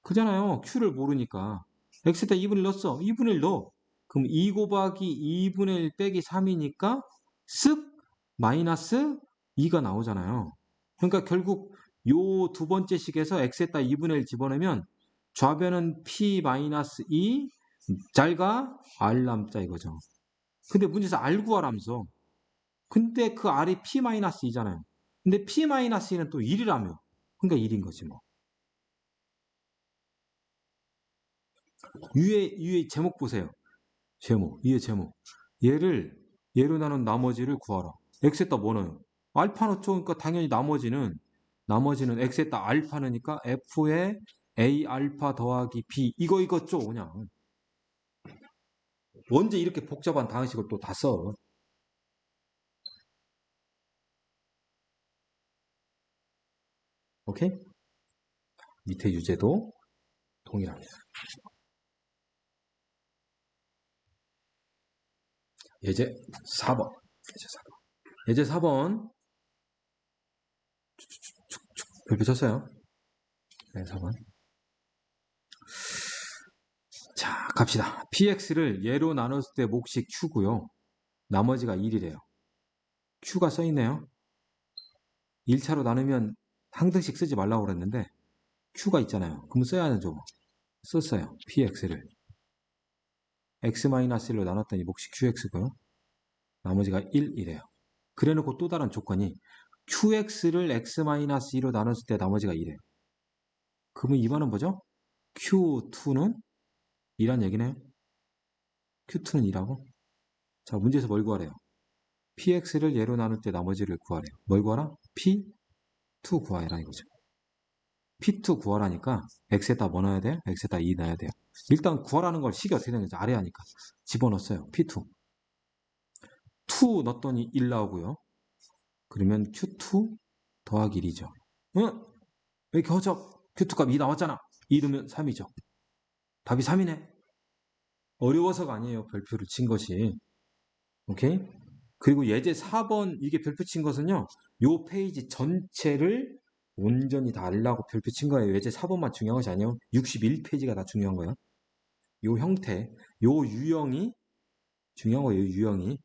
그잖아요. q를 모르니까. x에다 2분의 1 넣었어. 2분의 1 넣어. 그럼 2 곱하기 2분의 1 빼기 3이니까 쓱 마이너스 2가 나오잖아요. 그러니까 결국 요 두 번째 식에서 x에다 2분의 1 집어넣으면 좌변은 p-2 잘가 r 남자 이거죠. 근데 문제에서 R 구하라면서. 근데 그 R이 P-2잖아요. 근데 P-2는 또 1이라며. 그러니까 1인 거지 뭐. 위에 제목 보세요. 위에 제목. 얘로 나눈 나머지를 구하라. x에다 뭐 넣어요? 알파 넣죠. 그러니까 당연히 나머지는 x에다 알파 넣으니까 f에 a 알파 더하기 b 이거 죠 그냥. 언제 이렇게 복잡한 방식을 또 다 써? 오케이? 밑에 유제도 동일합니다. 예제 4번. 예제 4번. 별표 쳤어요. 네, 4번. 자, 갑시다. px를 예로 나눴을 때 몫이 q고요. 나머지가 1이래요. q가 써있네요. 1차로 나누면 항등식 쓰지 말라고 그랬는데 q가 있잖아요. 그럼 써야 하죠. 썼어요. px를 x-1로 나눴더니 몫이 qx고요. 나머지가 1이래요. 그래놓고 또 다른 조건이 qx를 x-2로 나눴을 때 나머지가 2래요. 그러면 이 말은 뭐죠? q2는 2란 얘기네요. q2는 2라고? 자, 문제에서 뭘 구하래요? px를 예로 나눌 때 나머지를 구하래요. 뭘 구하라? p2 구하라 이거죠. p2 구하라니까 x에다 뭐 넣어야 돼요? x에다 2 넣어야 돼요. 일단 구하라는 걸 식이 어떻게 되는지 아래 하니까 집어넣었어요. p2. 2 넣었더니 1 나오고요. 그러면 q2 더하기 1이죠. 응? 왜 이렇게 허접? q2 값 2 나왔잖아. 2 넣으면 3이죠. 답이 3이네. 어려워서가 아니에요. 별표를 친 것이. 오케이? 그리고 예제 4번 이게 별표 친 것은요. 요 페이지 전체를 온전히 다 알라고 별표 친 거예요. 예제 4번만 중요한 것이 아니에요. 61페이지가 다 중요한 거예요. 요 형태, 요 유형이 중요한 거예요. 유형이.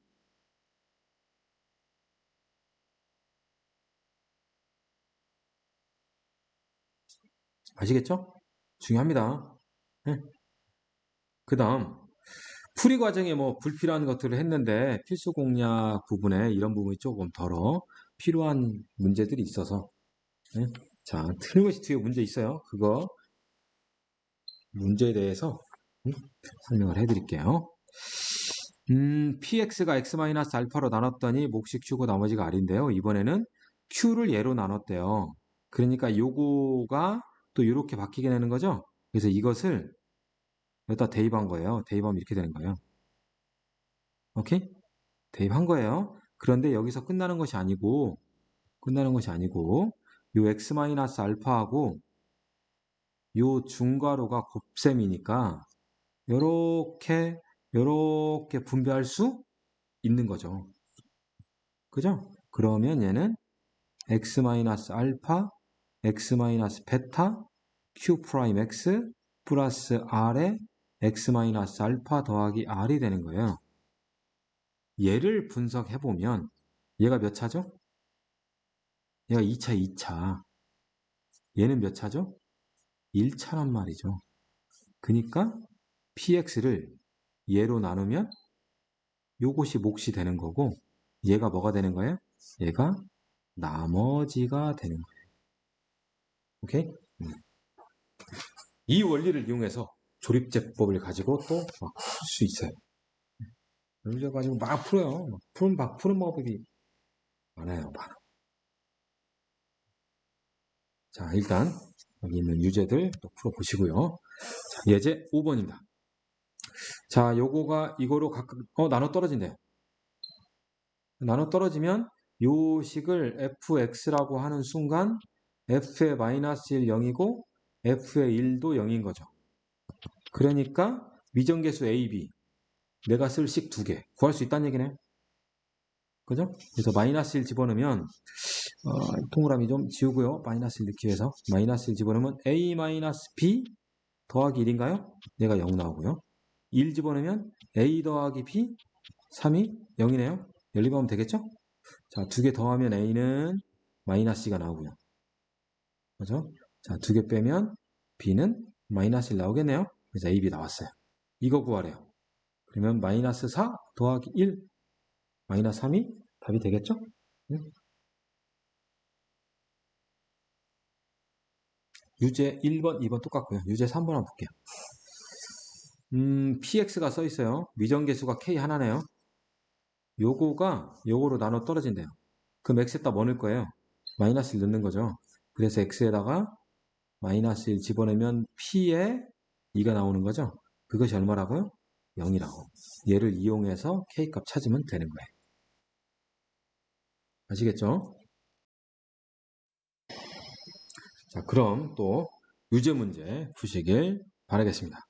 아시겠죠? 중요합니다. 네. 그 다음 풀이 과정에 뭐 불필요한 것들을 했는데 필수 공략 부분에 이런 부분이 조금 덜어 필요한 문제들이 있어서 네. 자, 틀림없이 뒤에 문제 있어요. 그거 문제에 대해서 설명을 해드릴게요. px가 x-알파로 나눴더니 몫이 q고 나머지가 r인데요. 이번에는 q를 예로 나눴대요. 그러니까 요거가 또 이렇게 바뀌게 되는 거죠. 그래서 이것을 여기다 대입한 거예요. 대입하면 이렇게 되는 거예요. 오케이? 대입한 거예요. 그런데 여기서 끝나는 것이 아니고 요 x-알파하고 요 중괄호가 곱셈이니까 요렇게 분배할 수 있는 거죠. 그죠? 그러면 얘는 x-알파, x-베타, q'(x) 플러스 r에 x-알파 더하기 r이 되는 거예요. 얘를 분석해보면 얘가 몇 차죠? 얘가 2차. 얘는 몇 차죠? 1차란 말이죠. 그러니까 px를 얘로 나누면 요것이 몫이 되는 거고 얘가 뭐가 되는 거예요? 얘가 나머지가 되는 거예요. 오케이? 이 원리를 이용해서 조립제법을 가지고 또 막 풀 수 있어요. 원리를 가지고 막 풀어요. 푸는 방법이 많아요. 많아. 자, 일단 여기 있는 유제들 또 풀어보시고요. 자, 예제 5번입니다. 자, 요거가 이거로 각각 나눠 떨어진대요. 나눠 떨어지면 요 식을 fx라고 하는 순간 f의 마이너스 1 0이고 f의 1도 0인 거죠. 그러니까 미정계수 a, b 내가 쓸 식 두 개 구할 수 있다는 얘기네. 그죠? 그래서 마이너스 1 집어넣으면 동그라미 좀 지우고요. 마이너스 1 넣기 위해서 마이너스 1 집어넣으면 a 마이너스 b 더하기 1인가요? 얘가 0 나오고요. 1 집어넣으면 a 더하기 b 3이 0이네요. 연립하면 되겠죠? 자, 두 개 더하면 a는 마이너스 C가 나오고요. 그죠? 자, 두 개 빼면 b는 마이너스 1 나오겠네요. 그래서 a, b 나왔어요. 이거 구하래요. 그러면 마이너스 4 더하기 1, 마이너스 3이 답이 되겠죠? 유제 1번, 2번 똑같고요. 유제 3번 한번 볼게요. px가 써 있어요. 미정계수가 k 하나네요. 요거가 요거로 나눠 떨어진대요. 그럼 x에다 뭐 넣을 거예요? 마이너스 1 넣는 거죠. 그래서 x에다가 마이너스 1 집어넣으면 p에 2가 나오는 거죠. 그것이 얼마라고요? 0이라고. 얘를 이용해서 k값 찾으면 되는 거예요. 아시겠죠? 자, 그럼 또 유제 문제 푸시길 바라겠습니다.